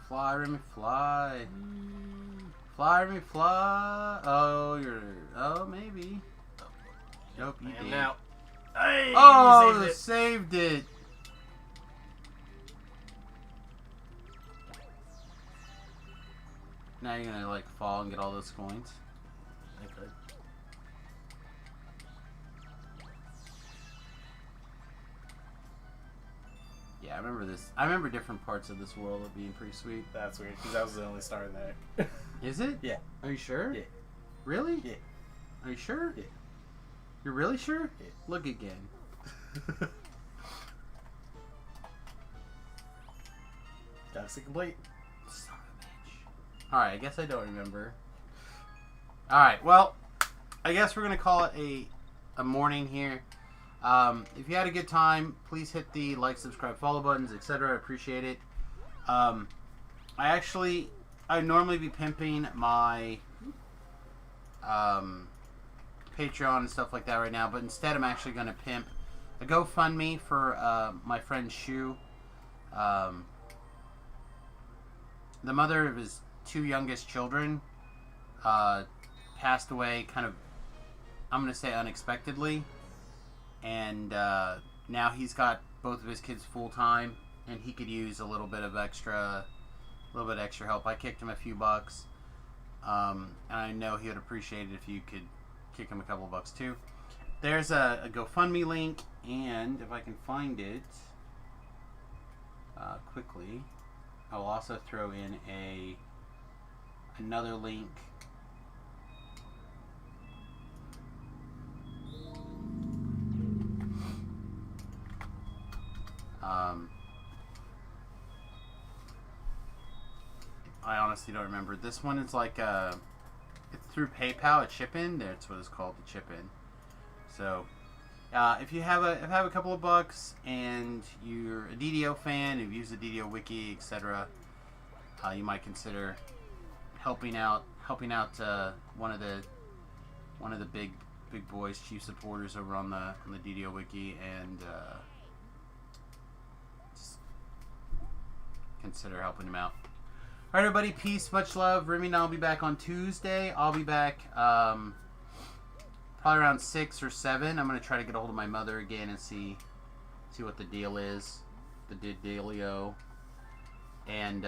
Fly, Remy, fly. Fly, Remy, fly. Oh, maybe. Nope, you did. Now. Hey, Oh, you saved it. Now you're gonna like fall and get all those coins. I could. Yeah, I remember this. I remember different parts of this world being pretty sweet. That's weird because that was the only star there. Is it? Yeah. Are you sure? Yeah. Really? Yeah. Are you sure? Yeah. You're really sure? Yeah. Look again. Galaxy complete. Son of a bitch. Alright, I guess I don't remember. Alright, well, I guess we're going to call it a morning here. If you had a good time, please hit the like, subscribe, follow buttons, etc. I appreciate it. I'd normally be pimping my Patreon and stuff like that right now, but instead I'm actually going to pimp a GoFundMe for my friend Shu. The mother of his 2 youngest children passed away kind of, I'm going to say unexpectedly. And now he's got both of his kids full time, and he could use a little bit extra help. I kicked him a few bucks, and I know he would appreciate it if you could kick him a couple bucks too. There's a GoFundMe link, and if I can find it quickly, I will also throw in another link. I honestly don't remember. This one is like it's through PayPal, a chip-in. That's what it's called, the chip-in. So, if you have a couple of bucks and you're a DDO fan, you've used the DDO wiki, etc., you might consider helping out one of the big boys, chief supporters over on the DDO wiki, and just consider helping him out. Alright, everybody, peace, much love. Remy and I will be back on Tuesday. I'll be back probably around 6 or 7. I'm going to try to get a hold of my mother again and see what the deal is. The dealio. And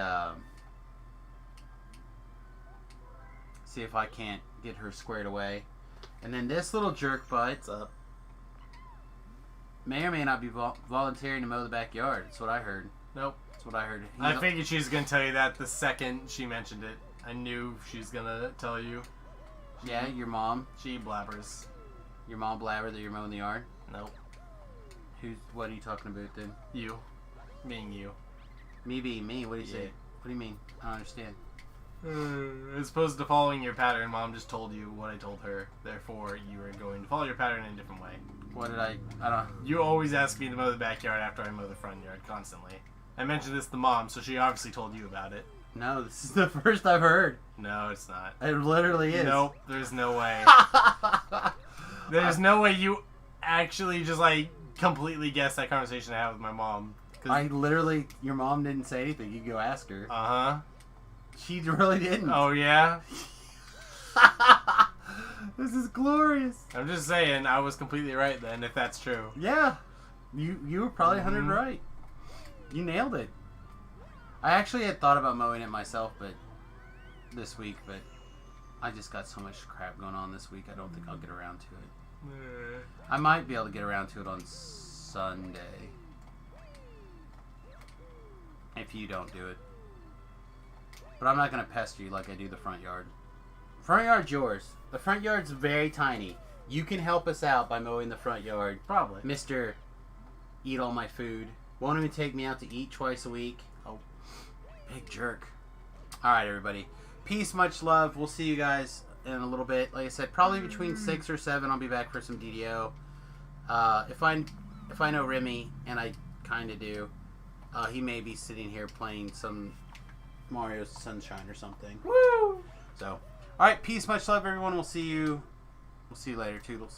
see if I can't get her squared away. And then this little jerk butt may or may not be volunteering to mow the backyard. That's what I heard. Nope. That's what I heard. I figured she was gonna tell you that the second she mentioned it. I knew she was gonna tell you. Yeah, your mom. She blabbers. Your mom blabbered that you're mowing the yard? Nope. What are you talking about then? You. Being you. Me being me? What do you Yeah. say? What do you mean? I don't understand. As opposed to following your pattern, Mom just told you what I told her. Therefore, you were going to follow your pattern in a different way. What did I don't... You always ask me to mow the backyard after I mow the front yard, constantly. I mentioned this to Mom, so she obviously told you about it. No, this is the first I've heard. No, it's not. It literally is. Nope, there's no way. There's no way you actually just, like, completely guessed that conversation I had with my mom. I literally... Your mom didn't say anything. You can go ask her. Uh-huh. She really didn't. Oh, yeah? This is glorious. I'm just saying, I was completely right then, if that's true. Yeah. You were probably 100 right. You nailed it. I actually had thought about mowing it myself, but this week, but I just got so much crap going on this week. I don't think I'll get around to it. I might be able to get around to it on Sunday. If you don't do it. But I'm not going to pester you like I do the front yard. Front yard's yours. The front yard's very tiny. You can help us out by mowing the front yard. Probably. Mr. Eat all my food. Won't even take me out to eat twice a week. Oh, big jerk. Alright, everybody. Peace, much love. We'll see you guys in a little bit. Like I said, probably between 6 or 7 I'll be back for some DDO. If I know Remy, and I kind of do, he may be sitting here playing some Mario Sunshine or something. Woo! So, alright, peace, much love, everyone. We'll see you later. Toodles.